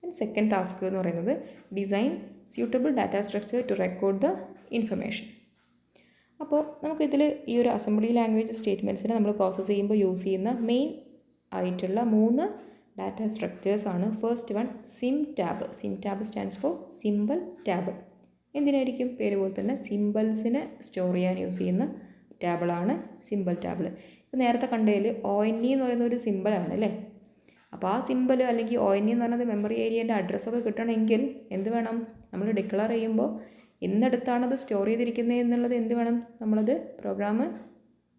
[SPEAKER 1] സെക്കൻഡ് ടാസ്ക് എന്ന് പറയുന്നത് design suitable data structure to record the information. അപ്പോൾ നമുക്കിതിൽ ഈ ഒരു അസംബ്ലി ലാംഗ്വേജ് സ്റ്റേറ്റ്മെൻറ്റ്സിനെ നമ്മൾ പ്രോസസ്സ് ചെയ്യുമ്പോൾ യൂസ് ചെയ്യുന്ന മെയിൻ ആയിട്ടുള്ള 3 ഡാറ്റ സ്ട്രക്ചേഴ്സാണ്. First one sym tab. Sym tab stands for simple tab. എന്തിനായിരിക്കും, പേര് പോലെ തന്നെ സിമ്പിൾസിനെ സ്റ്റോർ ചെയ്യാൻ യൂസ് ചെയ്യുന്ന ടാബിളാണ് സിമ്പിൾ ടാബിൾ. ഇപ്പോൾ നേരത്തെ കണ്ടതിൽ ONE എന്ന് പറയുന്ന ഒരു സിമ്പിളാണ് അല്ലേ. അപ്പോൾ ആ സിമ്പിൾ അല്ലെങ്കിൽ ONE എന്ന് പറയുന്നത് മെമ്മറി ഏരിയൻ്റെ അഡ്രസ്സൊക്കെ കിട്ടണമെങ്കിൽ എന്ത് വേണം, നമ്മൾ ഡിക്ലെയർ ചെയ്യുമ്പോൾ ഇന്നെടുത്താണത് സ്റ്റോർ ചെയ്തിരിക്കുന്നത് എന്നുള്ളത് എന്ത് വേണം, നമ്മളത് പ്രോഗ്രാം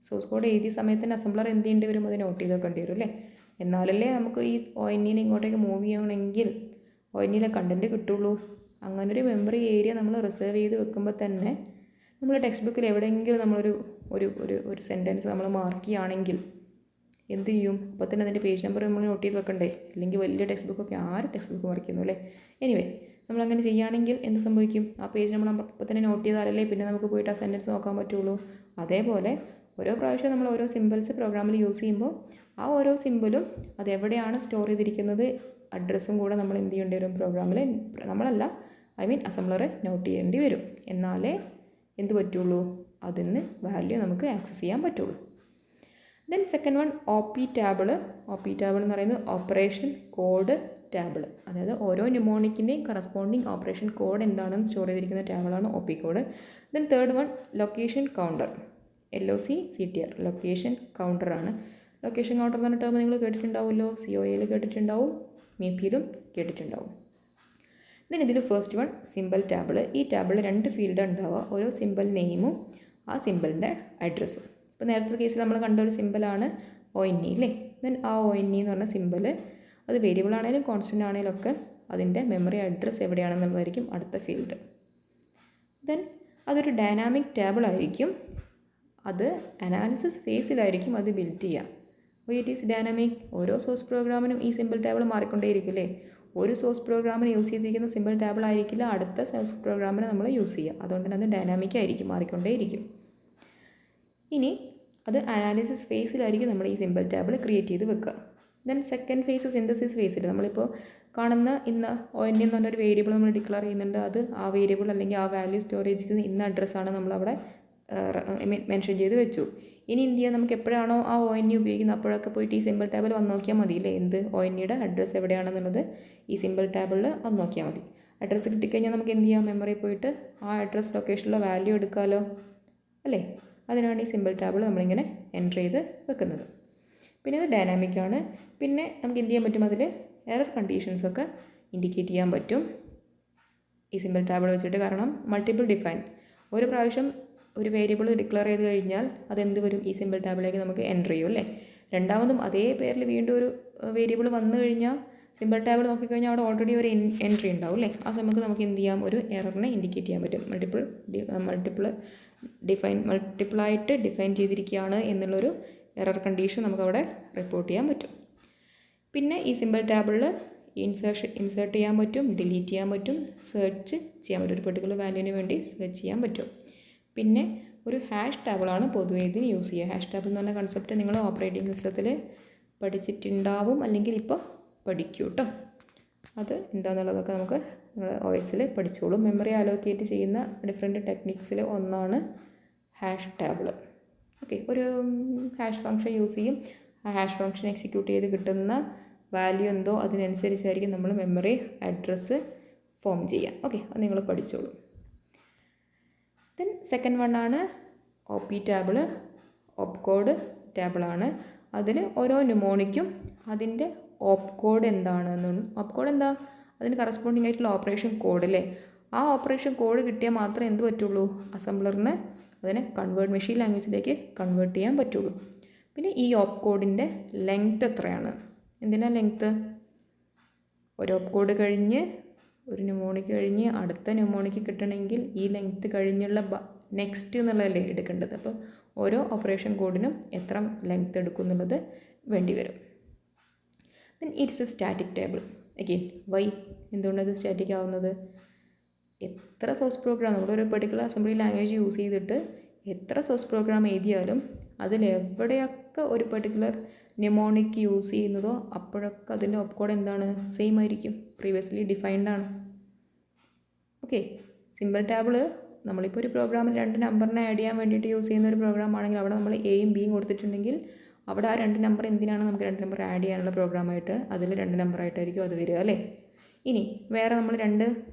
[SPEAKER 1] സോഴ്സ് കോഡ് എഴുതിയ സമയത്തിന് അസംബ്ലർ എന്ത് ചെയ്യേണ്ടി വരും, അത് നോട്ട് ചെയ്ത് വെക്കേണ്ടി വരും അല്ലേ. എന്നാലല്ലേ നമുക്ക് ഈ ONE ഇങ്ങോട്ടേക്ക് മൂവ് ചെയ്യണമെങ്കിൽ ONE കണ്ടൻറ്റ് കിട്ടുള്ളൂ. അങ്ങനൊരു മെമ്മറി ഏരിയ നമ്മൾ റിസർവ് ചെയ്ത് വെക്കുമ്പോൾ തന്നെ നമ്മൾ ടെക്സ്റ്റ് ബുക്കിൽ എവിടെയെങ്കിലും നമ്മളൊരു ഒരു ഒരു ഒരു സെൻറ്റൻസ് നമ്മൾ മാർക്ക് ചെയ്യുകയാണെങ്കിൽ എന്ത് ചെയ്യും, അപ്പോൾ തന്നെ അതിൻ്റെ പേജ് നമ്പർ നമ്മൾ നോട്ട് ചെയ്ത് വെക്കണ്ടേ. അല്ലെങ്കിൽ വലിയ ടെക്സ്റ്റ് ബുക്കൊക്കെ ആര് ടെക്സ്റ്റ് ബുക്ക് മാർക്ക് ചെയ്യുന്നു അല്ലേ. എനിവേ നമ്മളങ്ങനെ ചെയ്യുകയാണെങ്കിൽ എന്ത് സംഭവിക്കും, ആ പേജ് നമ്മൾ അപ്പോൾ തന്നെ നോട്ട് ചെയ്താലല്ലേ പിന്നെ നമുക്ക് പോയിട്ട് ആ സെൻറ്റൻസ് നോക്കാൻ പറ്റുള്ളൂ. അതേപോലെ ഓരോ പ്രാവശ്യം നമ്മൾ ഓരോ സിമ്പിൾസ് പ്രോഗ്രാമിൽ യൂസ് ചെയ്യുമ്പോൾ ആ ഓരോ സിമ്പിളും അതെവിടെയാണ് സ്റ്റോർ ചെയ്തിരിക്കുന്നത് അഡ്രസ്സും കൂടെ നമ്മൾ എന്ത് ചെയ്യേണ്ടി വരും, പ്രോഗ്രാമിൽ നമ്മളല്ല അസംബ്ലറെ നോട്ട് ചെയ്യേണ്ടി വരും. എന്നാലേ എന്ത് പറ്റുള്ളൂ, അതിന് വാല്യൂ നമുക്ക് ആക്സസ് ചെയ്യാൻ പറ്റുള്ളൂ. Then second one OP table. OP table എന്ന് പറയുന്നത് ഓപ്പറേഷൻ കോഡ് ടാബിൾ. അതായത് ഓരോ ന്യൂമോണിക്കിൻ്റെയും കറസ്പോണ്ടിങ് ഓപ്പറേഷൻ കോഡ് എന്താണെന്ന് സ്റ്റോർ ചെയ്തിരിക്കുന്ന ടാബിളാണ് OP code. Then third one location counter. LOCCTR location കൗണ്ടറാണ്. ലൊക്കേഷൻ കൗണ്ടർ എന്ന് പറഞ്ഞ ടേം നിങ്ങൾ കേട്ടിട്ടുണ്ടാവുമല്ലോ, COAയിൽ കേട്ടിട്ടുണ്ടാവും, MEPയിലും കേട്ടിട്ടുണ്ടാവും. ദെൻ ഇതിൽ ഫസ്റ്റ് വൺ സിമ്പിൾ ടാബിൾ. ഈ ടാബിളിൽ 2 ഫീൽഡാണ് ഉണ്ടാവുക, ഓരോ സിമ്പിൾ നെയിമും ആ സിമ്പിളിൻ്റെ അഡ്രസ്സും. ഇപ്പോൾ നേരത്തെ കേസിൽ നമ്മൾ കണ്ട ഒരു സിമ്പിളാണ് ONE അല്ലേ. ദെൻ ആ ONE എന്ന് പറഞ്ഞ സിമ്പിൾ അത് വേരിയബിൾ ആണെങ്കിലും കോൺസ്റ്റൻ്റ് ആണെങ്കിലും ഒക്കെ അതിൻ്റെ മെമ്മറി അഡ്രസ്സ് എവിടെയാണെന്നുള്ളതായിരിക്കും അടുത്ത ഫീൽഡ്. ദെൻ അതൊരു ഡൈനാമിക് ടാബിൾ ആയിരിക്കും, അത് അനാലിസിസ് ഫേസിലായിരിക്കും അത് ബിൽഡ് ചെയ്യുക. അപ്പോൾ ഇറ്റ് ഈസ് ഡൈനാമിക്. ഓരോ സോഴ്സ് പ്രോഗ്രാമിനും ഈ സിമ്പിൾ ടാബിൾ മാറിക്കൊണ്ടേയിരിക്കും അല്ലേ. ഒരു സോഴ്സ് പ്രോഗ്രാമിന് യൂസ് ചെയ്തിരിക്കുന്ന സിമ്പിൾ ടാബിൾ ആയിരിക്കില്ല അടുത്ത സോഴ്സ് പ്രോഗ്രാമിന് നമ്മൾ യൂസ് ചെയ്യുക. അതുകൊണ്ട് തന്നെ അത് ഡൈനാമിക് ആയിരിക്കും, മാറിക്കൊണ്ടേയിരിക്കും. ഇനി അത് അനാലിസിസ് ഫേസിലായിരിക്കും നമ്മൾ ഈ സിമ്പിൾ ടാബിൾ ക്രിയേറ്റ് ചെയ്ത് വെക്കുക. ദെൻ സെക്കൻഡ് ഫേസ് സിന്തസിസ് ഫേസിൽ നമ്മളിപ്പോൾ കാണുന്ന ഇന്ന് ONE എന്ന് പറഞ്ഞൊരു വേരിയബിൾ നമ്മൾ ഡിക്ലെയർ ചെയ്യുന്നുണ്ട്. അത് ആ വേരിയബിൾ അല്ലെങ്കിൽ ആ വാല്യൂ സ്റ്റോറേജ് ചെയ്യുന്ന ഇന്ന അഡ്രസ്സാണ് നമ്മളവിടെ മെൻഷൻ ചെയ്ത് വെച്ചു. ഇനി എന്ത് ചെയ്യാം, നമുക്ക് എപ്പോഴാണോ ആ ONE ഉപയോഗിക്കുന്നത് അപ്പോഴൊക്കെ പോയിട്ട് ഈ സിമ്പിൾ ടാബിൽ വന്ന് നോക്കിയാൽ മതി അല്ലേ. എന്ത് ONEയുടെ അഡ്രസ്സ് എവിടെയാണെന്നുള്ളത് ഈ സിമ്പിൾ ടാബിളിൽ വന്ന് നോക്കിയാൽ മതി. അഡ്രസ്സ് കിട്ടിക്കഴിഞ്ഞാൽ നമുക്ക് എന്ത് ചെയ്യാം, മെമ്മറിയിൽ പോയിട്ട് ആ അഡ്രസ്സ് ലൊക്കേഷനിലുള്ള വാല്യൂ എടുക്കാമല്ലോ അല്ലേ. അതിനാണ് ഈ സിമ്പിൾ ടാബിൾ നമ്മളിങ്ങനെ എൻ്റർ ചെയ്ത് വെക്കുന്നത്. പിന്നെ അത് ഡൈനാമിക്കാണ്. പിന്നെ നമുക്ക് എന്ത് ചെയ്യാൻ പറ്റും, അതിൽ എറർ കണ്ടീഷൻസൊക്കെ ഇൻഡിക്കേറ്റ് ചെയ്യാൻ പറ്റും ഈ സിമ്പിൾ ടാബിൾ വെച്ചിട്ട്. കാരണം മൾട്ടിപ്പിൾ ഡിഫൈൻ ഒരു പ്രാവശ്യം ഒരു വേരിയബിൾ ഡിക്ലെയർ ചെയ്ത് കഴിഞ്ഞാൽ അതെന്ത് വരും, ഈ സിമ്പിൾ ടാബിലേക്ക് നമുക്ക് എൻ്റർ ചെയ്യും അല്ലേ. രണ്ടാമതും അതേ പേരിൽ വീണ്ടും ഒരു വേരിയബിൾ വന്നു കഴിഞ്ഞാൽ സിമ്പിൾ ടാബിൾ നോക്കിക്കഴിഞ്ഞാൽ അവിടെ ഓൾറെഡി ഒരു എൻട്രി ഉണ്ടാവും അല്ലേ. ആ സമയത്ത് നമുക്ക് എന്ത് ചെയ്യാം, ഒരു എററിനെ ഇൻഡിക്കേറ്റ് ചെയ്യാൻ പറ്റും. മൾട്ടിപ്പിളായിട്ട് ഡിഫൈൻ ചെയ്തിരിക്കുകയാണ് എന്നുള്ളൊരു എറർ കണ്ടീഷൻ നമുക്കവിടെ റിപ്പോർട്ട് ചെയ്യാൻ പറ്റും. പിന്നെ ഈ സിമ്പിൾ ടാബിളിൽ ഇൻസേർട്ട് ചെയ്യാൻ പറ്റും, ഡിലീറ്റ് ചെയ്യാൻ പറ്റും, സെർച്ച് ചെയ്യാൻ പറ്റും, ഒരു പെർട്ടിക്കുലർ വാല്യൂവിന് വേണ്ടി സെർച്ച് ചെയ്യാൻ പറ്റും. പിന്നെ ഒരു ഹാഷ് ടാബിളാണ് പൊതുവേ ഇതിന് യൂസ് ചെയ്യുക. ഹാഷ് ടാബിൾ എന്ന് പറഞ്ഞ കൺസെപ്റ്റ് നിങ്ങൾ ഓപ്പറേറ്റിംഗ് സിസ്റ്റത്തിൽ പഠിച്ചിട്ടുണ്ടാവും, അല്ലെങ്കിൽ ഇപ്പോൾ പഠിക്കൂ കേട്ടോ. അത് എന്താണെന്നുള്ളതൊക്കെ നമുക്ക് നിങ്ങൾ OSൽ പഠിച്ചോളും. മെമ്മറി അലോക്കേറ്റ് ചെയ്യുന്ന ഡിഫറെൻറ്റ് ടെക്നിക്സിൽ ഒന്നാണ് ഹാഷ് ടാബിൾ. ഓക്കെ, ഒരു ഹാഷ് ഫംഗ്ഷൻ യൂസ് ചെയ്യും. ആ ഹാഷ് ഫംഗ്ഷൻ എക്സിക്യൂട്ട് ചെയ്ത് കിട്ടുന്ന വാല്യൂ എന്തോ അതിനനുസരിച്ചായിരിക്കും നമ്മൾ മെമ്മറി അഡ്രസ്സ് ഫോം ചെയ്യുക. ഓക്കെ, അത് നിങ്ങൾ പഠിച്ചോളൂ. ദെൻ സെക്കൻഡ് വൺ ആണ് OP ടാബിൾ, ഓപ്കോഡ് ടാബിളാണ്. അതിൽ ഓരോ ന്യൂമോണിക്കും അതിൻ്റെ ഓപ്കോഡ് എന്താണെന്നും, ഓപ്കോഡ് എന്താ, അതിന് കറസ്പോണ്ടിങ് ആയിട്ടുള്ള ഓപ്പറേഷൻ കോഡ് അല്ലേ. ആ ഓപ്പറേഷൻ കോഡ് കിട്ടിയാൽ മാത്രമേ എന്ത് പറ്റുള്ളൂ, അസംബ്ലറിന് അതിനെ മെഷീൻ ലാംഗ്വേജിലേക്ക് കൺവേർട്ട് ചെയ്യാൻ പറ്റുള്ളൂ. പിന്നെ ഈ ഓപ്കോഡിൻ്റെ ലെങ്ത്ത് എത്രയാണ്, എന്തിനാ ലെങ്ത്ത്, ഒരു ഓപ്കോഡ് കഴിഞ്ഞ് ഒരു ന്യൂമോണിക്ക് കഴിഞ്ഞ് അടുത്ത ന്യൂമോണിക്ക് കിട്ടണമെങ്കിൽ ഈ ലെങ്ത്ത് കഴിഞ്ഞുള്ള നെക്സ്റ്റ് എന്നുള്ളതല്ലേ എടുക്കേണ്ടത്. അപ്പോൾ ഓരോ ഓപ്പറേഷൻ കോഡിനും എത്ര ലെങ്ത്ത് എടുക്കും എന്നുള്ളത് വേണ്ടി വരും. Then it's a static table. Again why, എന്തുകൊണ്ടത് സ്റ്റാറ്റിക് ആവുന്നത്, എത്ര സോഴ്സ് പ്രോഗ്രാം നമ്മളൊരു പെർട്ടിക്കുലർ അസംബ്ലി ലാംഗ്വേജ് യൂസ് ചെയ്തിട്ട് എത്ര സോഴ്സ് പ്രോഗ്രാം എഴുതിയാലും അതിലെവിടെയൊക്കെ ഒരു പെർട്ടിക്കുലർ ന്യൂമോണിക് യൂസ് ചെയ്യുന്നതോ അപ്പോഴൊക്കെ അതിൻ്റെ ഓപ്കോഡ് എന്താണ്, സെയിം ആയിരിക്കും, പ്രീവിയസ്ലി ഡിഫൈൻഡ് ആണ്. ഓക്കെ, സിമ്പിൾ ടാബിൾ നമ്മളിപ്പോൾ ഒരു പ്രോഗ്രാമിൽ 2 നമ്പറിനെ ആഡ് ചെയ്യാൻ വേണ്ടിയിട്ട് യൂസ് ചെയ്യുന്ന ഒരു പ്രോഗ്രാം ആണെങ്കിൽ അവിടെ നമ്മൾ എയും ബിയും കൊടുത്തിട്ടുണ്ടെങ്കിൽ അവിടെ ആ 2 നമ്പർ എന്തിനാണ് നമുക്ക് 2 നമ്പർ ആഡ് ചെയ്യാനുള്ള പ്രോഗ്രാമായിട്ട് അതിൽ 2 നമ്പറായിട്ടായിരിക്കും അത് വരിക അല്ലേ. ഇനി വേറെ നമ്മൾ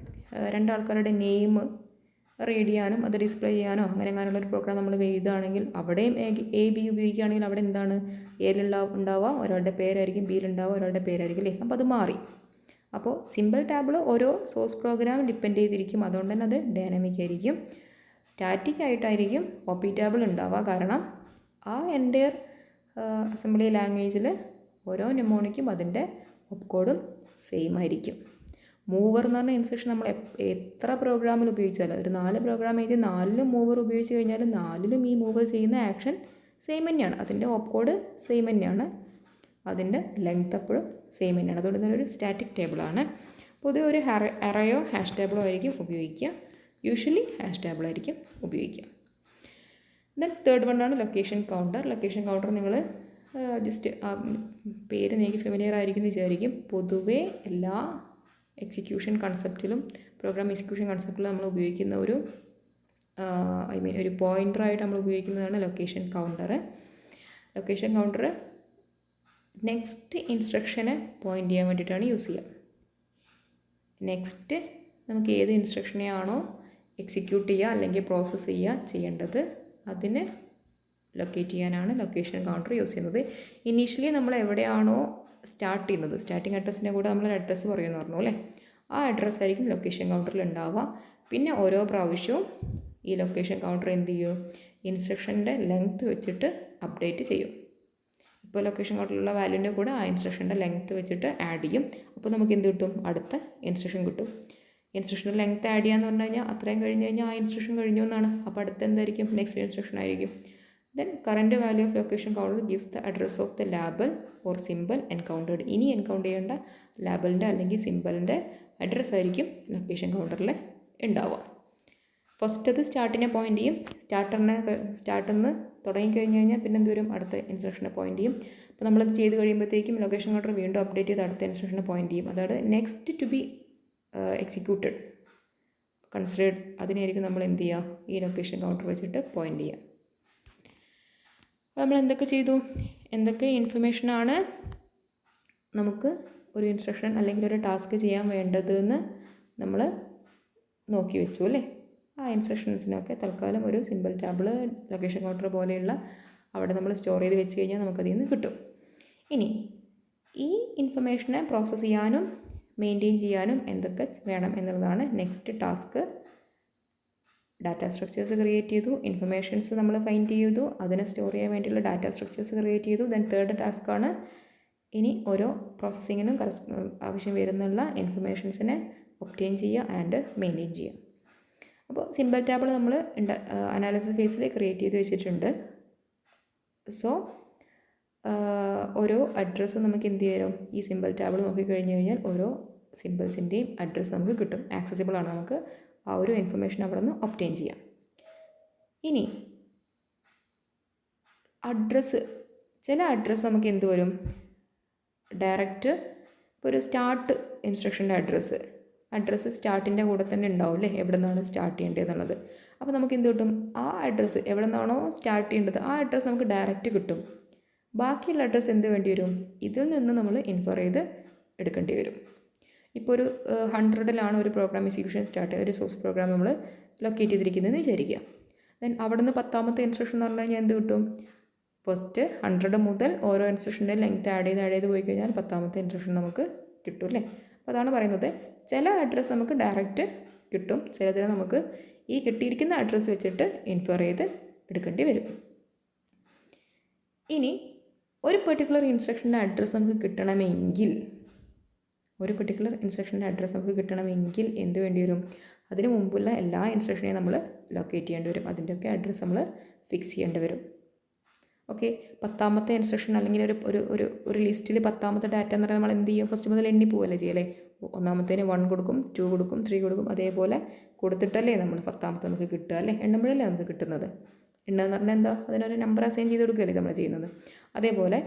[SPEAKER 1] രണ്ടാൾക്കാരുടെ നെയിം റീഡ് ചെയ്യാനും അത് ഡിസ്പ്ലേ ചെയ്യാനോ അങ്ങനെ അങ്ങനെയുള്ളൊരു പ്രോഗ്രാം നമ്മൾ എഴുതുകയാണെങ്കിൽ അവിടെയും എ ബി ഉപയോഗിക്കുകയാണെങ്കിൽ അവിടെ എന്താണ്, ഉണ്ടാവുക ഒരാളുടെ പേരായിരിക്കും, ബിയിലുണ്ടാവുക ഒരാളുടെ പേരായിരിക്കും അല്ലേ. അപ്പോൾ അത് മാറി. അപ്പോൾ സിമ്പിൾ ടാബിൾ ഓരോ സോഴ്സ് പ്രോഗ്രാം ഡിപ്പെൻഡ് ചെയ്തിരിക്കും, അതുകൊണ്ട് തന്നെ അത് ഡൈനാമിക് ആയിരിക്കും. സ്റ്റാറ്റിക് ആയിട്ടായിരിക്കും OP ടാബിൾ ഉണ്ടാവുക, കാരണം ആ എൻ്റയർ അസംബ്ലി ലാംഗ്വേജിൽ ഓരോ ന്യൂമോണിക്കും അതിൻ്റെ ഓപ്കോഡും സെയിം ആയിരിക്കും. മൂവർ എന്ന് പറഞ്ഞ ഇൻസ്ട്രക്ഷൻ നമ്മൾ എത്ര പ്രോഗ്രാമിൽ ഉപയോഗിച്ചാലും, ഒരു 4 പ്രോഗ്രാം എഴുതി 4ലും മൂവർ ഉപയോഗിച്ച് കഴിഞ്ഞാൽ 4ലും ഈ മൂവർ ചെയ്യുന്ന ആക്ഷൻ സെയിം തന്നെയാണ്, അതിൻ്റെ ഓപ്കോഡ് സെയിം തന്നെയാണ്, അതിൻ്റെ ലെങ്ത് എപ്പോഴും സെയിം തന്നെയാണ്. അതുകൊണ്ട് തന്നെ ഒരു സ്റ്റാറ്റിക് ടേബിളാണ്. പൊതുവെ ഒരു അറയോ ഹാഷ് ടേബിളോ ആയിരിക്കും ഉപയോഗിക്കുക, യൂഷ്വലി ഹാഷ് ടേബിൾ ആയിരിക്കും ഉപയോഗിക്കുക. ദെൻ തേർഡ് വണ്ണാണ് ലൊക്കേഷൻ കൗണ്ടർ. ലൊക്കേഷൻ കൗണ്ടർ നിങ്ങൾ ജസ്റ്റ് പേര് നിങ്ങൾക്ക് ഫെമിലിയർ ആയിരിക്കും എന്ന് വിചാരിക്കും. പൊതുവേ എല്ലാ എക്സിക്യൂഷൻ കൺസെപ്റ്റിലും പ്രോഗ്രാം എക്സിക്യൂഷൻ കൺസെപ്റ്റിലും നമ്മൾ ഉപയോഗിക്കുന്ന ഒരു ഒരു പോയിൻ്ററായിട്ട് നമ്മൾ ഉപയോഗിക്കുന്നതാണ് location counter. Location counter next ഇൻസ്ട്രക്ഷനെ പോയിൻ്റ് ചെയ്യാൻ വേണ്ടിയിട്ടാണ് യൂസ് ചെയ്യുക. നെക്സ്റ്റ് നമുക്ക് ഏത് ഇൻസ്ട്രക്ഷനെയാണോ എക്സിക്യൂട്ട് ചെയ്യുക അല്ലെങ്കിൽ പ്രോസസ്സ് ചെയ്യേണ്ടത് അതിനെ ലൊക്കേറ്റ് ചെയ്യാനാണ് ലൊക്കേഷൻ കൗണ്ടർ യൂസ് ചെയ്യുന്നത്. ഇനീഷ്യലി നമ്മൾ എവിടെയാണോ സ്റ്റാർട്ട് ചെയ്യുന്നത്, സ്റ്റാർട്ടിങ് അഡ്രസ്സിൻ്റെ കൂടെ നമ്മളൊരു അഡ്രസ്സ് പറയുമെന്ന് പറഞ്ഞു അല്ലേ, ആ അഡ്രസ്സായിരിക്കും ലൊക്കേഷൻ കൗണ്ടറിൽ ഉണ്ടാവുക. പിന്നെ ഓരോ പ്രാവശ്യവും ഈ ലൊക്കേഷൻ കൗണ്ടർ എന്ത് ചെയ്യും, ഇൻസ്ട്രക്ഷൻ്റെ ലെങ്ത്ത് വെച്ചിട്ട് അപ്ഡേറ്റ് ചെയ്യും. ഇപ്പോൾ ലൊക്കേഷൻ കൗണ്ടറിലുള്ള വാല്യൂൻ്റെ കൂടെ ആ ഇൻസ്ട്രക്ഷൻ്റെ ലെങ്ത്ത് വെച്ചിട്ട് ആഡ് ചെയ്യും. അപ്പോൾ നമുക്ക് എന്ത് കിട്ടും, അടുത്ത ഇൻസ്ട്രക്ഷൻ കിട്ടും. ഇൻസ്ട്രക്ഷൻ്റെ ലെങ്ത്ത് ആഡ് ചെയ്യാന്ന് പറഞ്ഞു കഴിഞ്ഞാൽ അത്രയും കഴിഞ്ഞ് കഴിഞ്ഞാൽ ആ ഇൻസ്ട്രക്ഷൻ കഴിഞ്ഞു എന്നാണ്. അപ്പോൾ അടുത്ത എന്തായിരിക്കും, നെക്സ്റ്റ് ഇൻസ്ട്രക്ഷൻ ആയിരിക്കും. Then current value of location counter gives the address of the label or simple encountered. ഇനി എൻകൗണ്ടർ ചെയ്യേണ്ട ലാബലിൻ്റെ അല്ലെങ്കിൽ സിമ്പിളിൻ്റെ അഡ്രസ്സ് ആയിരിക്കും ലൊക്കേഷൻ കൗണ്ടറിൽ ഉണ്ടാവുക. ഫസ്റ്റ് അത് സ്റ്റാർട്ടിനെ പോയിൻ്റ് ചെയ്യും. സ്റ്റാർട്ടിൽ നിന്ന് തുടങ്ങിക്കഴിഞ്ഞ് കഴിഞ്ഞാൽ പിന്നെ എന്ത് വരും, അടുത്ത ഇൻസ്ട്രക്ഷനെ പോയിൻ്റ് ചെയ്യും. അപ്പോൾ നമ്മളത് ചെയ്ത് കഴിയുമ്പോഴത്തേക്കും ലൊക്കേഷൻ കൗണ്ടർ വീണ്ടും അപ്ഡേറ്റ് ചെയ്ത് അടുത്ത ഇൻസ്ട്രക്ഷനെ പോയിൻ്റ് ചെയ്യും. അതായത് next to be executed considered, അതിനായിരിക്കും നമ്മൾ എന്ത് ചെയ്യുക, ഈ ലൊക്കേഷൻ കൗണ്ടർ വെച്ചിട്ട് പോയിൻ്റ് ചെയ്യുക. അപ്പോൾ നമ്മൾ എന്തൊക്കെ ചെയ്തു, എന്തൊക്കെ ഇൻഫർമേഷനാണ് നമുക്ക് ഒരു ഇൻസ്ട്രക്ഷൻ അല്ലെങ്കിൽ ഒരു ടാസ്ക് ചെയ്യാൻ വേണ്ടതെന്ന് നമ്മൾ നോക്കി വെച്ചു അല്ലേ. ആ ഇൻസ്ട്രക്ഷൻസിനൊക്കെ തൽക്കാലം ഒരു സിമ്പിൾ ടാബിൾ ലൊക്കേഷൻ കൗണ്ടർ പോലെയുള്ള അവിടെ നമ്മൾ സ്റ്റോർ ചെയ്ത് വെച്ച് കഴിഞ്ഞാൽ നമുക്കതിൽ നിന്ന് കിട്ടും. ഇനി ഈ ഇൻഫർമേഷനെ പ്രോസസ്സ് ചെയ്യാനും മെയിൻറ്റെയിൻ ചെയ്യാനും എന്തൊക്കെ വേണം എന്നുള്ളതാണ് next task data structures create ചെയ്തു, ഇൻഫർമേഷൻസ് നമ്മൾ ഫൈൻഡ് ചെയ്തു, അതിനെ സ്റ്റോർ ചെയ്യാൻ വേണ്ടിയുള്ള ഡാറ്റ സ്ട്രക്ചേഴ്സ് ക്രിയേറ്റ് ചെയ്തു. ദെൻ തേർഡ് ടാസ്ക്കാണ് ഇനി ഓരോ പ്രോസസ്സിങ്ങിനും ആവശ്യം വരുന്നുള്ള ഇൻഫർമേഷൻസിനെ ഒബ്റ്റെയിൻ ചെയ്യുക ആൻഡ് മെയിൻറ്റെയിൻ ചെയ്യുക. അപ്പോൾ സിമ്പിൾ ടേബിൾ നമ്മൾ അനാലിസിസ് ഫേസിൽ ക്രിയേറ്റ് ചെയ്ത് വെച്ചിട്ടുണ്ട്. സോ ഓരോ അഡ്രസ്സും നമുക്ക് എന്ത് ചെയ്യാം, ഈ സിമ്പിൾ ടേബിൾ നോക്കിക്കഴിഞ്ഞ് കഴിഞ്ഞാൽ ഓരോ സിമ്പിൾസിൻ്റെയും അഡ്രസ്സ് നമുക്ക് കിട്ടും. ആക്സസിബിൾ ആണ്, നമുക്ക് ആ ഒരു ഇൻഫർമേഷൻ അവിടെ നിന്ന് ഒബ്റ്റെയിൻ ചെയ്യാം. ഇനി അഡ്രസ്സ്, ചില അഡ്രസ്സ് നമുക്ക് എന്ത് വരും, ഡയറക്റ്റ് ഇപ്പോൾ ഒരു സ്റ്റാർട്ട് ഇൻസ്ട്രക്ഷൻ്റെ അഡ്രസ്സ് സ്റ്റാർട്ടിൻ്റെ കൂടെ തന്നെ ഉണ്ടാവില്ലേ, എവിടെ നിന്നാണ് സ്റ്റാർട്ട് ചെയ്യേണ്ടത് എന്നുള്ളത്. അപ്പോൾ നമുക്ക് എന്ത് കിട്ടും, ആ അഡ്രസ്സ് എവിടെ നിന്നാണോ സ്റ്റാർട്ട് ചെയ്യേണ്ടത് ആ അഡ്രസ്സ് നമുക്ക് ഡയറക്റ്റ് കിട്ടും. ബാക്കിയുള്ള അഡ്രസ്സ് എന്ത് വേണ്ടി വരും, ഇതിൽ നിന്ന് നമ്മൾ ഇൻഫർ ചെയ്ത് എടുക്കേണ്ടി വരും. ഇപ്പോൾ ഒരു 100-ലാണ് ഒരു പ്രോഗ്രാം എക്സിക്യൂഷൻ സ്റ്റാർട്ട് ചെയ്യുക, ഒരു സോഴ്സ് പ്രോഗ്രാം നമ്മൾ ലൊക്കേറ്റ് ചെയ്തിരിക്കുന്നതെന്ന് വിചാരിക്കുക. ദെൻ അവിടെ നിന്ന് 10ാമത്തെ ഇൻസ്ട്രക്ഷൻ എന്ന് പറഞ്ഞു കഴിഞ്ഞാൽ എന്ത് കിട്ടും, ഫസ്റ്റ് 100 മുതൽ ഓരോ ഇൻസ്ട്രക്ഷൻ്റെ ലെങ്ത് ആഡ് ചെയ്ത് പോയി കഴിഞ്ഞാൽ 10ാമത്തെ ഇൻസ്ട്രക്ഷൻ നമുക്ക് കിട്ടും അല്ലേ. അപ്പോൾ അതാണ് പറയുന്നത്, ചില അഡ്രസ്സ് നമുക്ക് ഡയറക്റ്റ് കിട്ടും, ചിലതിനെ നമുക്ക് ഈ കിട്ടിയിരിക്കുന്ന അഡ്രസ്സ് വെച്ചിട്ട് ഇൻഫർ ചെയ്ത് എടുക്കേണ്ടി വരും. ഇനി ഒരു പെർട്ടിക്കുലർ ഇൻസ്ട്രക്ഷൻ്റെ അഡ്രസ്സ് നമുക്ക് കിട്ടണമെങ്കിൽ എന്ത് വേണ്ടി വരും, അതിന് മുമ്പുള്ള എല്ലാ ഇൻസ്ട്രക്ഷനെയും നമ്മൾ ലൊക്കേറ്റ് ചെയ്യേണ്ടി വരും, അതിൻ്റെയൊക്കെ അഡ്രസ്സ് നമ്മൾ ഫിക്സ് ചെയ്യേണ്ടി വരും. ഓക്കെ, 10ാമത്തെ ഇൻസ്ട്രക്ഷൻ അല്ലെങ്കിൽ ഒരു ലിസ്റ്റിൽ 10ാമത്തെ ഡാറ്റ എന്ന് പറഞ്ഞാൽ നമ്മൾ എന്ത് ചെയ്യും, ഫസ്റ്റ് മുതൽ എണ്ണി പോവല്ലേ ചെയ്യല്ലേ. ഒന്നാമത്തേന് 1 കൊടുക്കും, 2 കൊടുക്കും, 3 കൊടുക്കും, അതേപോലെ കൊടുത്തിട്ടല്ലേ നമ്മൾ 10ാമത്തെ നമുക്ക് കിട്ടുക അല്ലേ, എണ്ണുമ്പോഴല്ലേ നമുക്ക് കിട്ടുന്നത്. എണ്ണ എന്ന് പറഞ്ഞാൽ എന്താ, അതിനൊരു നമ്പർ അസൈൻ ചെയ്ത് കൊടുക്കുകയല്ലേ നമ്മൾ ചെയ്യുന്നത്. അതേപോലെ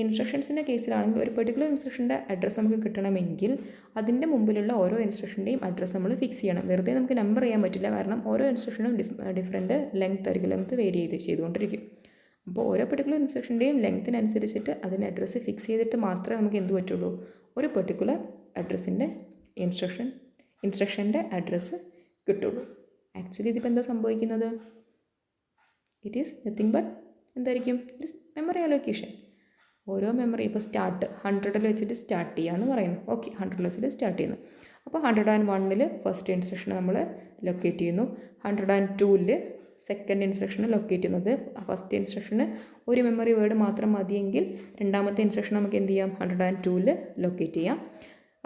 [SPEAKER 1] ഇൻസ്ട്രക്ഷൻസിൻ്റെ കേസിലാണെങ്കിൽ ഒരു പെർട്ടിക്കുലർ ഇൻസ്ട്രക്ഷൻ്റെ അഡ്രസ്സ് നമുക്ക് കിട്ടണമെങ്കിൽ അതിൻ്റെ മുമ്പിലുള്ള ഓരോ ഇൻസ്ട്രക്ഷൻ്റെയും അഡ്രസ്സ് നമ്മൾ ഫിക്സ് ചെയ്യണം. വെറുതെ നമുക്ക് നമ്പർ ചെയ്യാൻ പറ്റില്ല, കാരണം ഓരോ ഇൻസ്ട്രക്ഷനും ഡിഫറെൻറ്റ് ലെങ്ത് ആയിരിക്കും, ലെങ്ത് വേരി ചെയ്തുകൊണ്ടിരിക്കും. അപ്പോൾ ഓരോ പെർട്ടിക്കുലർ ഇൻസ്ട്രക്ഷൻ്റെയും ലെങ്ത്തിനനുസരിച്ചിട്ട് അതിൻ്റെ അഡ്രസ്സ് ഫിക്സ് ചെയ്തിട്ട് മാത്രമേ നമുക്ക് എന്ത് പറ്റുള്ളൂ, ഒരു പെർട്ടിക്കുലർ അഡ്രസ്സിൻ്റെ ഇൻസ്ട്രക്ഷൻ്റെ അഡ്രസ്സ് കിട്ടുള്ളൂ. ആക്ച്വലി ഇതിപ്പോൾ എന്താ സംഭവിക്കുന്നത്, ഇറ്റ് ഈസ് നത്തിങ് ബട്ട് എന്തായിരിക്കും, ഇറ്റ് ഈസ് മെമ്മറി അലോക്കേഷൻ. ഓരോ മെമ്മറി ഇപ്പോൾ സ്റ്റാർട്ട് 100-ൽ വെച്ചിട്ട് സ്റ്റാർട്ട് ചെയ്യാമെന്ന് പറയുന്നു. ഓക്കെ, 100-ൽ വെച്ചിട്ട് സ്റ്റാർട്ട് ചെയ്യുന്നു. അപ്പോൾ 101-ൽ ഫസ്റ്റ് ഇൻസ്ട്രക്ഷൻ നമ്മൾ ലൊക്കേറ്റ് ചെയ്യുന്നു, 102-ൽ സെക്കൻഡ് ഇൻസ്ട്രക്ഷൻ ലൊക്കേറ്റ് ചെയ്യുന്നത്. ഫസ്റ്റ് ഇൻസ്ട്രക്ഷന് ഒരു മെമ്മറി വേർഡ് മാത്രം മതിയെങ്കിൽ രണ്ടാമത്തെ ഇൻസ്ട്രക്ഷൻ നമുക്ക് എന്ത് ചെയ്യാം, 102-ൽ ലൊക്കേറ്റ് ചെയ്യാം.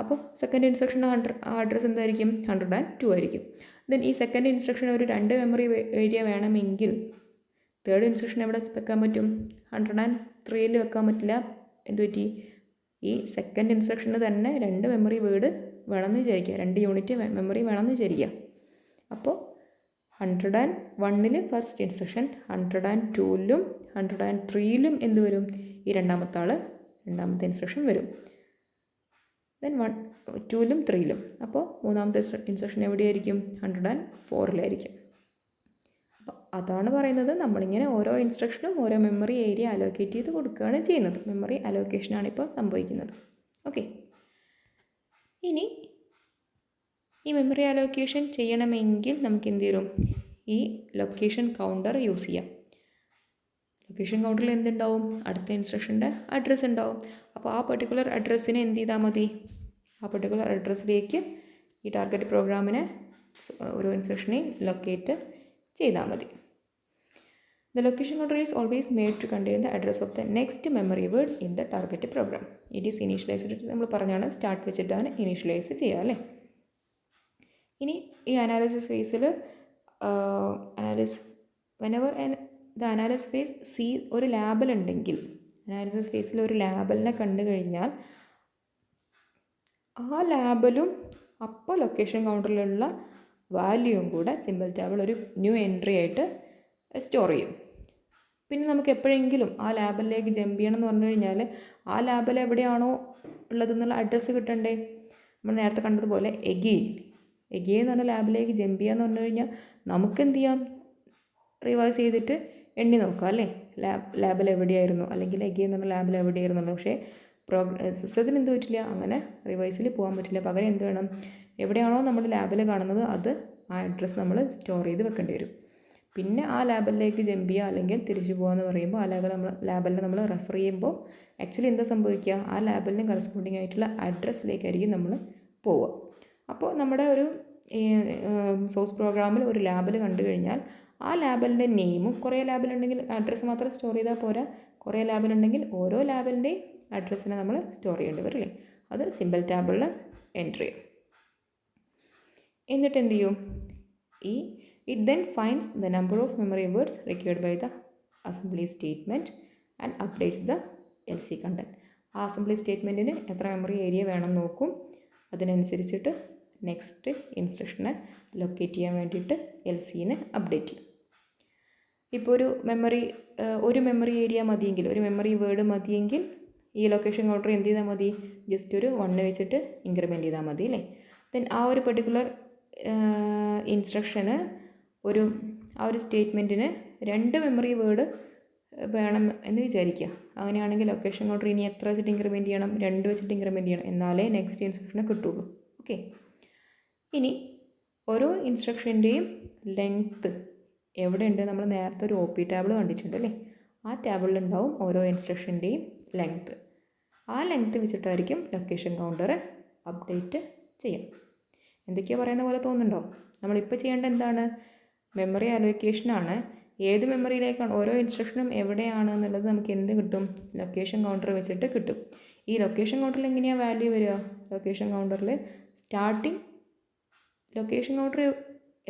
[SPEAKER 1] അപ്പോൾ സെക്കൻഡ് ഇൻസ്ട്രക്ഷൻ അഡ്രസ്സ് എന്തായിരിക്കും, 102 ആയിരിക്കും. ദെൻ ഈ സെക്കൻഡ് ഇൻസ്ട്രക്ഷൻ ഒരു 2 മെമ്മറി ഏരിയ വേണമെങ്കിൽ തേർഡ് ഇൻസ്ട്രക്ഷൻ എവിടെ വെക്കാൻ പറ്റും, 103-ൽ വെക്കാൻ പറ്റില്ല. എന്ത് പറ്റി, ഈ സെക്കൻഡ് ഇൻസ്ട്രക്ഷന് തന്നെ 2 മെമ്മറി വേർഡ് വേണമെന്ന് വിചാരിക്കുക, 2 യൂണിറ്റ് മെമ്മറി വേണമെന്ന് വിചാരിക്കുക. അപ്പോൾ 101-ൽ ഫസ്റ്റ് ഇൻസ്ട്രക്ഷൻ, 102-ലും 103-ലും എന്ത് വരും, ഈ രണ്ടാമത്തെ ഇൻസ്ട്രക്ഷൻ വരും. ദെൻ 2-ലും 3-ലും. അപ്പോൾ മൂന്നാമത്തെ ഇൻസ്ട്രക്ഷൻ എവിടെയായിരിക്കും, 104-ലായിരിക്കും. അപ്പോൾ അതാണ് പറയുന്നത്, നമ്മളിങ്ങനെ ഓരോ ഇൻസ്ട്രക്ഷനും ഓരോ മെമ്മറി ഏരിയ അലോക്കേറ്റ് ചെയ്ത് കൊടുക്കുകയാണ് ചെയ്യുന്നത്. മെമ്മറി അലോക്കേഷനാണ് ഇപ്പോൾ സംഭവിക്കുന്നത്. ഓക്കെ, ഇനി ഈ മെമ്മറി അലോക്കേഷൻ ചെയ്യണമെങ്കിൽ നമുക്ക് എന്ത് ചെയ്യും, ഈ ലൊക്കേഷൻ കൗണ്ടർ യൂസ് ചെയ്യാം. ലൊക്കേഷൻ കൗണ്ടറിൽ എന്തുണ്ടാവും, അടുത്ത ഇൻസ്ട്രക്ഷൻ്റെ അഡ്രസ്സ് ഉണ്ടാവും. അപ്പോൾ ആ പെർട്ടിക്കുലർ അഡ്രസ്സിനെ എന്ത് ചെയ്താൽ മതി, ആ പെർട്ടിക്കുലർ അഡ്രസ്സിലേക്ക് ഈ ടാർഗറ്റ് പ്രോഗ്രാമിനെ ഓരോ ഇൻസ്ട്രക്ഷനെയും ലൊക്കേറ്റ് ചെയ്താൽ മതി. The location counter is always made to contain the address of the next memory word in the target program. It is initialized, നമ്മൾ പറഞ്ഞാണ് സ്റ്റാർട്ട് വെച്ചിട്ടാണ് ഇനീഷ്യലൈസ് ചെയ്യുക അല്ലേ. ഇനി ഈ അനാലിസിസ് ഫേസിൽ whenever the analysis phase ഒരു ലാബൽ ഉണ്ടെങ്കിൽ, അനാലിസിസ് ഫേസിൽ ഒരു ലാബലിനെ കണ്ടു കഴിഞ്ഞാൽ ആ ലാബലും അപ്പോൾ ലൊക്കേഷൻ കൗണ്ടറിലുള്ള വാല്യൂവും കൂടെ സിമ്പിൾ ടേബിൾ ഒരു ന്യൂ എൻട്രി ആയിട്ട് സ്റ്റോർ ചെയ്യും. പിന്നെ നമുക്ക് എപ്പോഴെങ്കിലും ആ ലാബിലേക്ക് ജമ്പ് ചെയ്യണം എന്ന് പറഞ്ഞു കഴിഞ്ഞാൽ ആ ലാബിൽ എവിടെയാണോ ഉള്ളതെന്നുള്ള അഡ്രസ്സ് കിട്ടണ്ടേ. നമ്മൾ നേരത്തെ കണ്ടതുപോലെ എഗെയിൻ എന്ന് പറഞ്ഞ ലാബിലേക്ക് ജമ്പ് ചെയ്യാന്ന് പറഞ്ഞു കഴിഞ്ഞാൽ നമുക്ക് എന്ത് ചെയ്യാം, റിവൈസ് ചെയ്തിട്ട് എണ്ണി നോക്കാം അല്ലേ, ലാബിൽ എവിടെയായിരുന്നു, അല്ലെങ്കിൽ എഗെയിൻ എന്ന് പറഞ്ഞ ലാബിൽ എവിടെയായിരുന്നുള്ളൂ. പക്ഷേ സിസ്റ്റത്തിന് എന്ത് പറ്റില്ല, അങ്ങനെ റിവൈസിൽ പോകാൻ പറ്റില്ല. പകരം എന്ത് വേണം, എവിടെയാണോ നമ്മൾ ലാബിൽ കാണുന്നത് അത് ആ അഡ്രസ്സ് നമ്മൾ സ്റ്റോർ ചെയ്ത് വെക്കേണ്ടി വരും. പിന്നെ ആ ലാബലിലേക്ക് ജമ്പ് ചെയ്യുക അല്ലെങ്കിൽ തിരിച്ചു പോകുകയെന്ന് പറയുമ്പോൾ ആ ലാബലിനെ നമ്മൾ റെഫർ ചെയ്യുമ്പോൾ ആക്ച്വലി എന്താ സംഭവിക്കുക, ആ ലാബലിന് കറസ്പോണ്ടിങ് ആയിട്ടുള്ള അഡ്രസ്സിലേക്കായിരിക്കും നമ്മൾ പോവുക. അപ്പോൾ നമ്മുടെ ഒരു സോഴ്സ് പ്രോഗ്രാമിൽ ഒരു ലാബിൽ കണ്ടു കഴിഞ്ഞാൽ ആ ലാബലിൻ്റെ നെയിമും, കുറേ ലാബിലുണ്ടെങ്കിൽ അഡ്രസ്സ് മാത്രം സ്റ്റോർ ചെയ്താൽ പോരാ, കുറേ ലാബിലുണ്ടെങ്കിൽ ഓരോ ലാബിൻ്റെയും അഡ്രസ്സിനെ നമ്മൾ സ്റ്റോർ ചെയ്യേണ്ടി വരില്ലേ, അത് സിമ്പിൾ ടാബിളിൽ എൻറ്റർ ചെയ്യും. എന്നിട്ട് എന്ത് ചെയ്യും, it then finds the number of memory words required by the assembly statement and updates the L C content. ആ അസംബ്ലി സ്റ്റേറ്റ്മെൻറ്റിന് എത്ര മെമ്മറി ഏരിയ വേണം നോക്കും, അതിനനുസരിച്ചിട്ട് നെക്സ്റ്റ് ഇൻസ്ട്രക്ഷനെ ലൊക്കേറ്റ് ചെയ്യാൻ വേണ്ടിയിട്ട് എൽ സിനെ അപ്ഡേറ്റ് ചെയ്യും. ഇപ്പോൾ ഒരു മെമ്മറി ഏരിയ മതിയെങ്കിൽ, ഒരു മെമ്മറി വേർഡ് മതിയെങ്കിൽ ഈ ലൊക്കേഷൻ കൗണ്ടർ എന്ത് ചെയ്താൽ മതി, ജസ്റ്റ് ഒരു 1 വെച്ചിട്ട് ഇൻക്രിമെൻറ്റ് ചെയ്താൽ മതി അല്ലേ. ദെൻ ആ ഒരു പെർട്ടിക്കുലർ ഇൻസ്ട്രക്ഷന് ആ ഒരു സ്റ്റേറ്റ്മെൻറ്റിന് 2 മെമ്മറി വേർഡ് വേണം എന്ന് വിചാരിക്കുക. അങ്ങനെയാണെങ്കിൽ ലൊക്കേഷൻ കൗണ്ടർ ഇനി എത്ര വെച്ചിട്ട് ഇൻക്രിമെൻറ്റ് ചെയ്യണം, 2 വെച്ചിട്ട് ഇൻക്രിമെൻറ്റ് ചെയ്യണം, എന്നാലേ നെക്സ്റ്റ് ഇൻസ്ട്രക്ഷനെ കിട്ടുള്ളൂ. ഓക്കെ, ഇനി ഓരോ ഇൻസ്ട്രക്ഷൻ്റെയും ലെങ്ത്ത് എവിടെ ഉണ്ട്, നമ്മൾ നേരത്തെ ഒരു OP ടാബിൾ കണ്ടിട്ടുണ്ട് അല്ലേ, ആ ടാബിളിലുണ്ടാവും ഓരോ ഇൻസ്ട്രക്ഷൻ്റെയും ലെങ്ത്ത്. ആ ലെങ്ത്ത് വെച്ചിട്ടായിരിക്കും ലൊക്കേഷൻ കൗണ്ടർ അപ്ഡേറ്റ് ചെയ്യാം. എന്തൊക്കെയാണ് പറയുന്ന പോലെ തോന്നുന്നുണ്ടോ? നമ്മളിപ്പോൾ ചെയ്യേണ്ട എന്താണ്, മെമ്മറി അലോക്കേഷനാണ്. ഏത് മെമ്മറിയിലേക്കാണ്, ഓരോ ഇൻസ്ട്രക്ഷനും എവിടെയാണ് എന്നുള്ളത് നമുക്ക് എന്ത് കിട്ടും, ലൊക്കേഷൻ കൗണ്ടർ വെച്ചിട്ട് കിട്ടും. ഈ ലൊക്കേഷൻ കൗണ്ടറിൽ എങ്ങനെയാണ് വാല്യൂ വരിക, ലൊക്കേഷൻ കൗണ്ടറിൽ ലൊക്കേഷൻ കൗണ്ടർ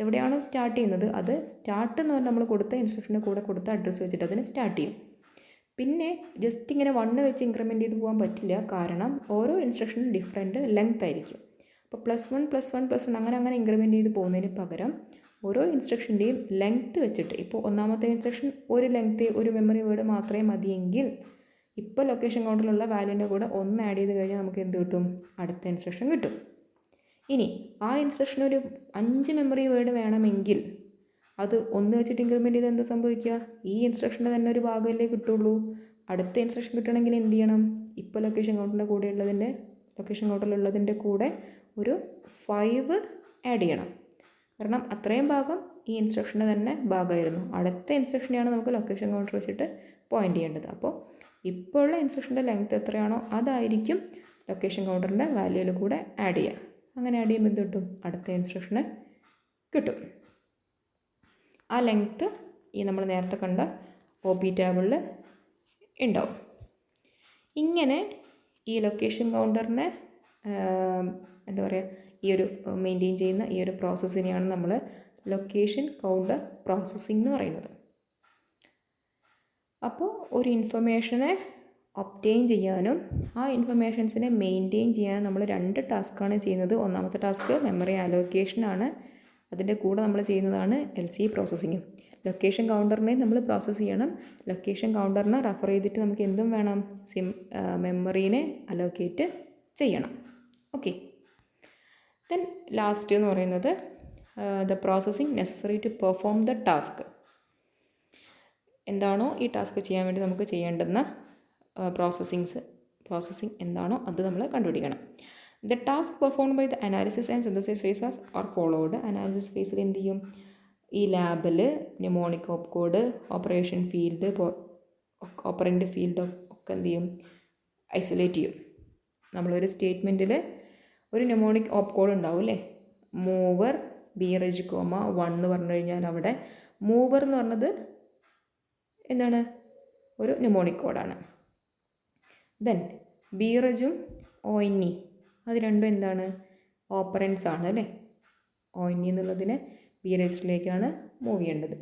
[SPEAKER 1] എവിടെയാണോ സ്റ്റാർട്ട് ചെയ്യുന്നത് അത് സ്റ്റാർട്ട് എന്ന് പറഞ്ഞാൽ നമ്മൾ കൊടുത്ത ഇൻസ്ട്രക്ഷൻ്റെ കൂടെ കൊടുത്ത അഡ്രസ്സ് വെച്ചിട്ട് അതിന് സ്റ്റാർട്ട് ചെയ്യും. പിന്നെ ജസ്റ്റ് ഇങ്ങനെ 1 വെച്ച് ഇൻക്രിമെൻറ്റ് ചെയ്ത് പോകാൻ പറ്റില്ല, കാരണം ഓരോ ഇൻസ്ട്രക്ഷനും ഡിഫറെൻറ്റ് ലെങ്ത് ആയിരിക്കും. അപ്പോൾ +1 അങ്ങനെ ഇൻക്രിമെൻറ്റ് ചെയ്ത് പോകുന്നതിന് പകരം ഓരോ ഇൻസ്ട്രക്ഷൻ്റെയും ലെങ്ത്ത് വെച്ചിട്ട്, ഇപ്പോൾ ഒന്നാമത്തെ ഇൻസ്ട്രക്ഷൻ ഒരു ലെങ്ത്ത് ഒരു മെമ്മറി വേർഡ് മാത്രമേ മതിയെങ്കിൽ ഇപ്പോൾ ലൊക്കേഷൻ കൗണ്ടറിലുള്ള വാല്യൂൻ്റെ കൂടെ 1 ആഡ് ചെയ്ത് കഴിഞ്ഞാൽ നമുക്ക് എന്ത് കിട്ടും, അടുത്ത ഇൻസ്ട്രക്ഷൻ കിട്ടും. ഇനി ആ ഇൻസ്ട്രക്ഷൻ ഒരു 5 മെമ്മറി വേർഡ് വേണമെങ്കിൽ അത് 1 വെച്ചിട്ട് ഇൻക്രിമെൻറ്റ് ചെയ്ത് എന്താ സംഭവിക്കുക, ഈ ഇൻസ്ട്രക്ഷൻ്റെ തന്നെ ഒരു ഭാഗമല്ലേ കിട്ടുള്ളൂ. അടുത്ത ഇൻസ്ട്രക്ഷൻ കിട്ടണമെങ്കിൽ എന്ത് ചെയ്യണം, ഇപ്പോൾ ലൊക്കേഷൻ കൗണ്ടറിലുള്ളതിൻ്റെ കൂടെ ഒരു 5 ആഡ് ചെയ്യണം. കാരണം അത്രയും ഭാഗം ഈ ഇൻസ്ട്രക്ഷൻ്റെ തന്നെ ഭാഗമായിരുന്നു. അടുത്ത ഇൻസ്ട്രക്ഷനെയാണ് നമുക്ക് ലൊക്കേഷൻ കൗണ്ടർ വെച്ചിട്ട് പോയിൻ്റ് ചെയ്യേണ്ടത്. അപ്പോൾ ഇപ്പോൾ ഉള്ള ഇൻസ്ട്രക്ഷൻ്റെ ലെങ്ത്ത് എത്രയാണോ അതായിരിക്കും ലൊക്കേഷൻ കൗണ്ടറിൻ്റെ വാല്യൂയിൽ കൂടെ ആഡ് ചെയ്യുക. അങ്ങനെ ആഡ് ചെയ്യുമ്പോൾ എന്ത് കിട്ടും, അടുത്ത ഇൻസ്ട്രക്ഷന് കിട്ടും. ആ ലെങ്ത്ത് ഈ നമ്മൾ നേരത്തെ കണ്ട OP ടാബിളിൽ ഉണ്ടാവും. ഇങ്ങനെ ഈ ലൊക്കേഷൻ കൗണ്ടറിനെ എന്താ പറയുക, ഈ ഒരു മെയിൻറ്റെയിൻ ചെയ്യുന്ന ഈ ഒരു പ്രോസസ്സിനെയാണ് നമ്മൾ ലൊക്കേഷൻ കൗണ്ടർ പ്രോസസ്സിംഗ് എന്ന് പറയുന്നത്. അപ്പോൾ ഒരു ഇൻഫർമേഷനെ ഒബ്റ്റെയിൻ ചെയ്യാനും ആ ഇൻഫർമേഷൻസിനെ മെയിൻറ്റെയിൻ ചെയ്യാനും നമ്മൾ 2 ടാസ്ക്കാണ് ചെയ്യുന്നത്. ഒന്നാമത്തെ ടാസ്ക് മെമ്മറി അലോക്കേഷനാണ്, അതിൻ്റെ കൂടെ നമ്മൾ ചെയ്യുന്നതാണ് LC പ്രോസസ്സിങ്ങും. ലൊക്കേഷൻ കൗണ്ടറിനെ നമ്മൾ പ്രോസസ്സ് ചെയ്യണം. ലൊക്കേഷൻ കൗണ്ടറിനെ റെഫർ ചെയ്തിട്ട് നമുക്ക് എന്തും വേണം, മെമ്മറീനെ അലോക്കേറ്റ് ചെയ്യണം. ഓക്കെ, ദെൻ ലാസ്റ്റ് എന്ന് പറയുന്നത് the processing necessary to perform the task. എന്താണോ ഈ ടാസ്ക് ചെയ്യാൻ വേണ്ടി നമുക്ക് ചെയ്യേണ്ടുന്ന പ്രോസസ്സിങ് എന്താണോ അത് നമ്മൾ കണ്ടുപിടിക്കണം. The task performed by the analysis and synthesis phases are followed. Analysis ഫേസിൽ എന്ത് ചെയ്യും, ഈ label mnemonic op code, operation field, operand field ഒക്കെ എന്ത് ചെയ്യും, ഐസൊലേറ്റ് ചെയ്യും. നമ്മളൊരു സ്റ്റേറ്റ്മെൻറ്റിൽ ഒരു ന്യൂമോണിക് ഓപ്പ് കോഡ് ഉണ്ടാവും അല്ലേ, മൂവർ BREG, 1 എന്ന് പറഞ്ഞു കഴിഞ്ഞാൽ അവിടെ മൂവർ എന്ന് പറഞ്ഞത് എന്താണ്, ഒരു ന്യൂമോണിക് കോഡാണ്. ദെൻ BREGഉം ONE അത് രണ്ടും എന്താണ്, ഓപ്പറൻസ് ആണ് അല്ലേ. ONE എന്നുള്ളതിനെ BREGയിലേക്കാണ് മൂവ് ചെയ്യേണ്ടത്.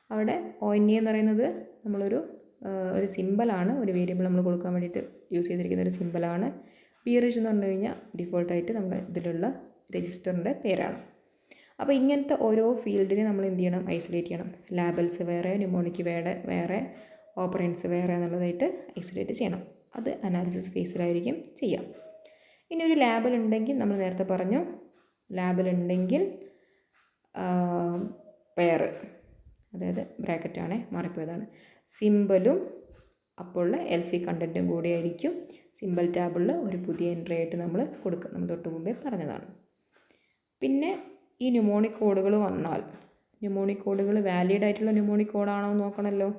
[SPEAKER 1] അവിടെ ONE എന്ന് പറയുന്നത് നമ്മളൊരു സിമ്പിളാണ്, ഒരു വേരിയബിൾ നമ്മൾ കൊടുക്കാൻ വേണ്ടിയിട്ട് യൂസ് ചെയ്തിരിക്കുന്ന ഒരു സിമ്പിളാണ്. BREG എന്ന് പറഞ്ഞു കഴിഞ്ഞാൽ ഡിഫോൾട്ടായിട്ട് നമ്മൾ ഇതിലുള്ള രജിസ്റ്ററിൻ്റെ പേരാണ്. അപ്പോൾ ഇങ്ങനത്തെ ഓരോ ഫീൽഡിനെ നമ്മൾ എന്ത് ചെയ്യണം, ഐസൊലേറ്റ് ചെയ്യണം. ലാബൽസ് വേറെ, ന്യൂമോണിക് വേറെ, ഓപ്പറൻസ് വേറെ എന്നുള്ളതായിട്ട് ഐസൊലേറ്റ് ചെയ്യണം. അത് അനാലിസിസ് ഫേസിലായിരിക്കും ചെയ്യാം. ഇനി ഒരു ലാബൽ ഉണ്ടെങ്കിൽ നമ്മൾ നേരത്തെ പറഞ്ഞു, ലാബലുണ്ടെങ്കിൽ പെയർ, അതായത് ബ്രാക്കറ്റാണ് മാറിപ്പോയതാണ്, സിമ്പലും അപ്പോൾ ഉള്ള LC കണ്ടൻറ്റും കൂടി ആയിരിക്കും സിമ്പിൾ ടാബിളിൽ ഒരു പുതിയ എൻട്രി ആയിട്ട് നമ്മൾ കൊടുക്കുക. നമ്മൾ തൊട്ട് മുമ്പേ പറഞ്ഞതാണ്. പിന്നെ ഈ ന്യൂമോണിക് കോഡുകൾ വന്നാൽ, ന്യൂമോണിക് കോഡുകൾ വാലിഡ് ആയിട്ടുള്ള ന്യൂമോണിക് കോഡാണോ എന്ന് നോക്കണമല്ലോ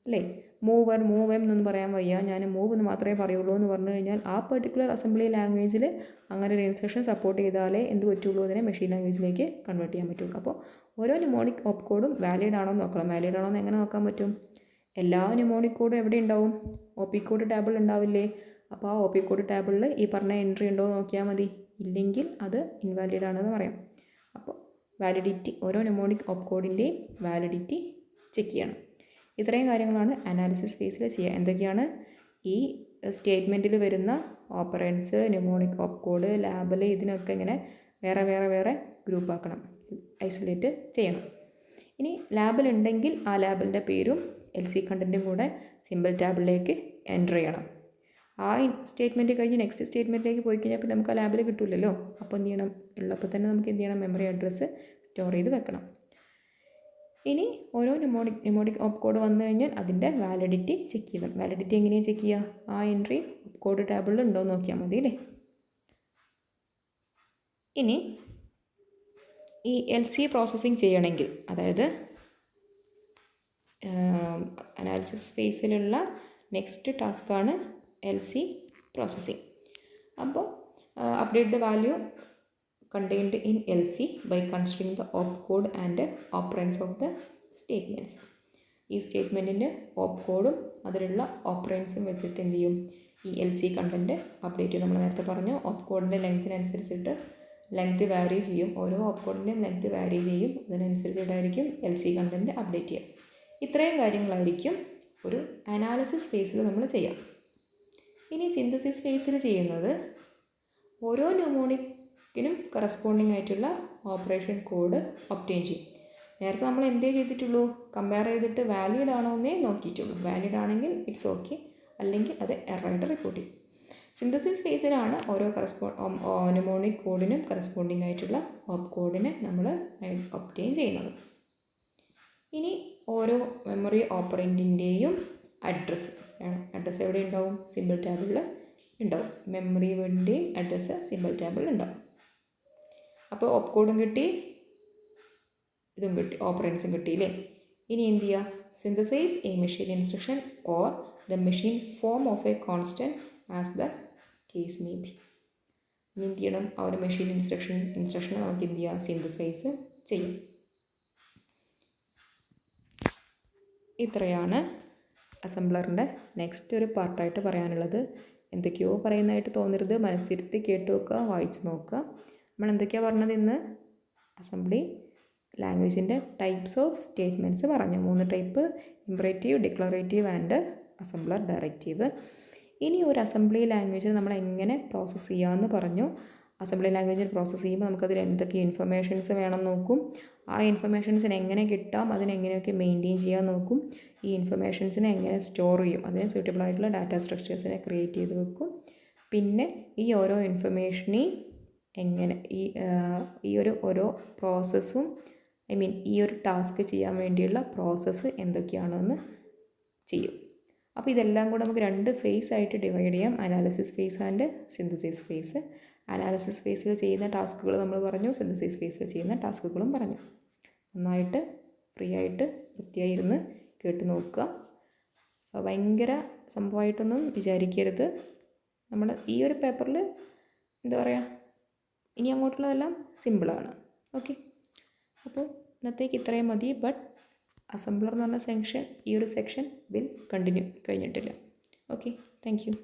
[SPEAKER 1] അല്ലേ. മൂവ് എന്നൊന്നും പറയാൻ വയ്യ, ഞാൻ മൂവ് എന്ന് മാത്രമേ പറയുള്ളൂ എന്ന് പറഞ്ഞു കഴിഞ്ഞാൽ ആ പെർട്ടിക്കുലർ അസംബ്ലി ലാംഗ്വേജിൽ അങ്ങനെ ഒരു ഇൻസ്ട്രക്ഷൻ സപ്പോർട്ട് ചെയ്താലേ എന്ത് പറ്റുള്ളൂ, അതിനെ മെഷീൻ ലാംഗ്വേജിലേക്ക് കൺവേർട്ട് ചെയ്യാൻ പറ്റുള്ളൂ. അപ്പോൾ ഓരോ ന്യൂമോണിക് ഓപ്പ് കോഡും വാലിഡ് ആണോ എന്ന് നോക്കണം. വാലിഡ് ആണോ എന്ന് എങ്ങനെ നോക്കാൻ പറ്റും? എല്ലാ ന്യൂമോണിക് കോഡും എവിടെ ഉണ്ടാവും? ഒ പി കോഡ് ടേബിൾ ഉണ്ടാവില്ലേ? അപ്പോൾ ആ ഒ പി കോഡ് ടേബിളിൽ ഈ പറഞ്ഞ എൻട്രി ഉണ്ടോ എന്ന് നോക്കിയാൽ മതി. ഇല്ലെങ്കിൽ അത് ഇൻവാലിഡ് ആണെന്ന് പറയാം. അപ്പോൾ വാലിഡിറ്റി, ഓരോ ന്യൂമോണിക് ഓപ്പ് കോഡിൻ്റെയും വാലിഡിറ്റി ചെക്ക് ചെയ്യണം. ഇത്രയും കാര്യങ്ങളാണ് അനാലിസിസ് ഫേസിൽ ചെയ്യുക. എന്തൊക്കെയാണ്? ഈ സ്റ്റേറ്റ്മെൻറ്റിൽ വരുന്ന ഓപ്പറൻസ്, ന്യൂമോണിക് ഓപ്പ് കോഡ്, ലാബിൽ, ഇതിനൊക്കെ ഇങ്ങനെ വേറെ ഗ്രൂപ്പ് ആക്കണം, ഐസൊലേറ്റ് ചെയ്യണം. ഇനി ലാബിലുണ്ടെങ്കിൽ ആ ലാബിൻ്റെ പേരും LC കണ്ടൻറ്റും കൂടെ സിമ്പിൾ ടാബിളിലേക്ക് എൻ്റർ ചെയ്യണം. ആ സ്റ്റേറ്റ്മെൻറ്റ് കഴിഞ്ഞ് നെക്സ്റ്റ് സ്റ്റേറ്റ്മെൻറ്റിലേക്ക് പോയി കഴിഞ്ഞാൽ പിന്നെ നമുക്ക് ആ ലാബിൽ കിട്ടില്ലല്ലോ. അപ്പോൾ എന്ത് ചെയ്യണം? ഉള്ളപ്പോൾ തന്നെ നമുക്ക് എന്ത് ചെയ്യണം? മെമ്മറി അഡ്രസ്സ് സ്റ്റോർ ചെയ്ത് വെക്കണം. ഇനി ഓരോ ന്യൂമോണിക് ഓപ്പ് കോഡ് വന്നു കഴിഞ്ഞാൽ അതിൻ്റെ വാലിഡിറ്റി ചെക്ക് ചെയ്യണം. വാലിഡിറ്റി എങ്ങനെയാണ് ചെക്ക് ചെയ്യുക? ആ എൻട്രി ഓപ്പ് കോഡ് ടേബിളിൽ ഉണ്ടോ എന്ന് നോക്കിയാൽ മതി അല്ലേ. ഇനി ഈ LC പ്രോസസ്സിങ് ചെയ്യണമെങ്കിൽ, അതായത് അനാലിസിസ് ഫേസിലുള്ള നെക്സ്റ്റ് ടാസ്ക്കാണ് LC പ്രോസസ്സിങ്. അപ്പോൾ update the value contained in LC by considering the opcode and operands of the statements. ഈ സ്റ്റേറ്റ്മെൻറ്റിൻ്റെ ഓപ്പ് കോഡും അതിലുള്ള ഓപ്പറൻസും വെച്ചിട്ട് എന്ത് ചെയ്യും? ഈ LC കണ്ടൻറ്റ് അപ്ഡേറ്റ് ചെയ്യും. നമ്മൾ നേരത്തെ പറഞ്ഞു ഓപ്പ് കോഡിൻ്റെ ലെങ്ത്തിനനുസരിച്ചിട്ട് ലെങ്ത്ത് വാരി ചെയ്യും. ഓരോ ഓപ്പ് കോഡിൻ്റെയും ലെങ്ത്ത് വാരി ചെയ്യും. അതിനനുസരിച്ചിട്ടായിരിക്കും LC കണ്ടൻറ്റ് അപ്ഡേറ്റ് ചെയ്യുക. ഇത്രയും കാര്യങ്ങളായിരിക്കും ഒരു അനാലിസിസ് ഫേസിൽ നമ്മൾ ചെയ്യാം. ഇനി സിന്തസിസ് ഫേസിൽ ചെയ്യുന്നത് ഓരോ ന്യൂമോണിക്കിനും കറസ്പോണ്ടിങ് ആയിട്ടുള്ള ഓപ്പറേഷൻ കോഡ് ഒബ്റ്റെയിൻ ചെയ്യും. നേരത്തെ നമ്മൾ എന്തേ ചെയ്തിട്ടുള്ളൂ? കമ്പയർ ചെയ്തിട്ട് വാലിഡ് ആണോ എന്നേ നോക്കിയിട്ടുള്ളൂ. വാലിഡ് ആണെങ്കിൽ ഇറ്റ്സ് ഓക്കെ, അല്ലെങ്കിൽ അത് എററായിട്ട് റിപ്പോർട്ട് ചെയ്യും. സിന്തസിസ് ഫേസിലാണ് ഓരോ ന്യൂമോണിക് കോഡിനും കറസ്പോണ്ടിങ് ആയിട്ടുള്ള ഓപ്പ് കോഡിനെ നമ്മൾ ഒബ്റ്റെയിൻ ചെയ്യുന്നത്. ഇനി ഓരോ മെമ്മറി ഓപ്പറൻറ്റിൻ്റെയും അഡ്രസ്സ് വേണം. അഡ്രസ്സ് എവിടെ ഉണ്ടാവും? സിമ്പിൾ ടാബിളിൽ ഉണ്ടാവും. മെമ്മറി വേണ്ടിയും അഡ്രസ്സ് സിമ്പിൾ ടാബിളിൽ ഉണ്ടാവും. അപ്പോൾ ഓപ്പ് കോഡും കിട്ടി, ഇതും കിട്ടി, ഓപ്പറൻസും കിട്ടിയില്ലേ. ഇനി എന്ത് ചെയ്യുക? Synthesize a machine instruction or the machine form of a constant as the case may be. ഇനി എന്ത് ചെയ്യണം? ആ ഒരു മെഷീൻ ഇൻസ്ട്രക്ഷനെ നമുക്ക് എന്ത് ചെയ്യുക? സിന്തസൈസ് ചെയ്യും. ഇത്രയാണ് അസംബ്ലറിൻ്റെ നെക്സ്റ്റ് ഒരു പാർട്ടായിട്ട് പറയാനുള്ളത്. എന്തൊക്കെയോ പറയുന്നതായിട്ട് തോന്നരുത്, മനസ്സിരുത്തി കേട്ട് നോക്കുക, വായിച്ച് നോക്കുക. നമ്മൾ എന്തൊക്കെയാണ് പറഞ്ഞത് ഇന്ന്? അസംബ്ലി ലാംഗ്വേജിൻ്റെ ടൈപ്സ് ഓഫ് സ്റ്റേറ്റ്മെൻറ്റ്സ് പറഞ്ഞു. 3 type: imperative, declarative and assembler directive. ഇനി ഒരു അസംബ്ലി ലാംഗ്വേജിൽ നമ്മൾ എങ്ങനെ പ്രോസസ്സ് ചെയ്യാമെന്ന് പറഞ്ഞു. അസംബ്ലി ലാംഗ്വേജിൽ പ്രോസസ്സ് ചെയ്യുമ്പോൾ നമുക്കതിൽ എന്തൊക്കെ ഇൻഫർമേഷൻസ് വേണം നോക്കും. ആ ഇൻഫർമേഷൻസിന് എങ്ങനെ കിട്ടാം, അതിനെങ്ങനെയൊക്കെ മെയിൻറ്റെയിൻ ചെയ്യാൻ നോക്കും. ഈ ഇൻഫർമേഷൻസിനെ എങ്ങനെ സ്റ്റോർ ചെയ്യും, അതിന് സ്യൂട്ടബിൾ ആയിട്ടുള്ള ഡാറ്റ സ്ട്രക്ചേഴ്സിനെ ക്രിയേറ്റ് ചെയ്ത് വെക്കും. പിന്നെ ഈ ഓരോ ഇൻഫർമേഷനെയും എങ്ങനെ ഈ ഓരോ പ്രോസസ്സും ഈ ഒരു ടാസ്ക് ചെയ്യാൻ വേണ്ടിയുള്ള പ്രോസസ്സ് എന്തൊക്കെയാണെന്ന് ചെയ്യും. അപ്പോൾ ഇതെല്ലാം കൂടെ നമുക്ക് 2 ഫേസ് ആയിട്ട് ഡിവൈഡ് ചെയ്യാം: analysis phase and synthesis phase. Analysis ഫേസിൽ ചെയ്യുന്ന ടാസ്കുകൾ നമ്മൾ പറഞ്ഞു, സിന്തസിസ് ഫേസിൽ ചെയ്യുന്ന ടാസ്കുകളും പറഞ്ഞു. നന്നായിട്ട് ഫ്രീ ആയിട്ട് വൃത്തിയായിരുന്ന് കേട്ട് നോക്കുക. ഭയങ്കര സംഭവമായിട്ടൊന്നും വിചാരിക്കരുത്. നമ്മൾ ഈ ഒരു പേപ്പറിൽ എന്താ പറയുക, ഇനി അങ്ങോട്ടുള്ളതെല്ലാം സിമ്പിളാണ്. ഓക്കെ, അപ്പോൾ ഇന്നത്തേക്ക് ഇത്രയും മതി. ബട്ട് അസംബ്ലർ എന്ന് പറഞ്ഞ സെക്ഷൻ, ഈ ഒരു സെക്ഷൻ വിൽ കണ്ടിന്യൂ, കഴിഞ്ഞിട്ടില്ല. Okay, thank you.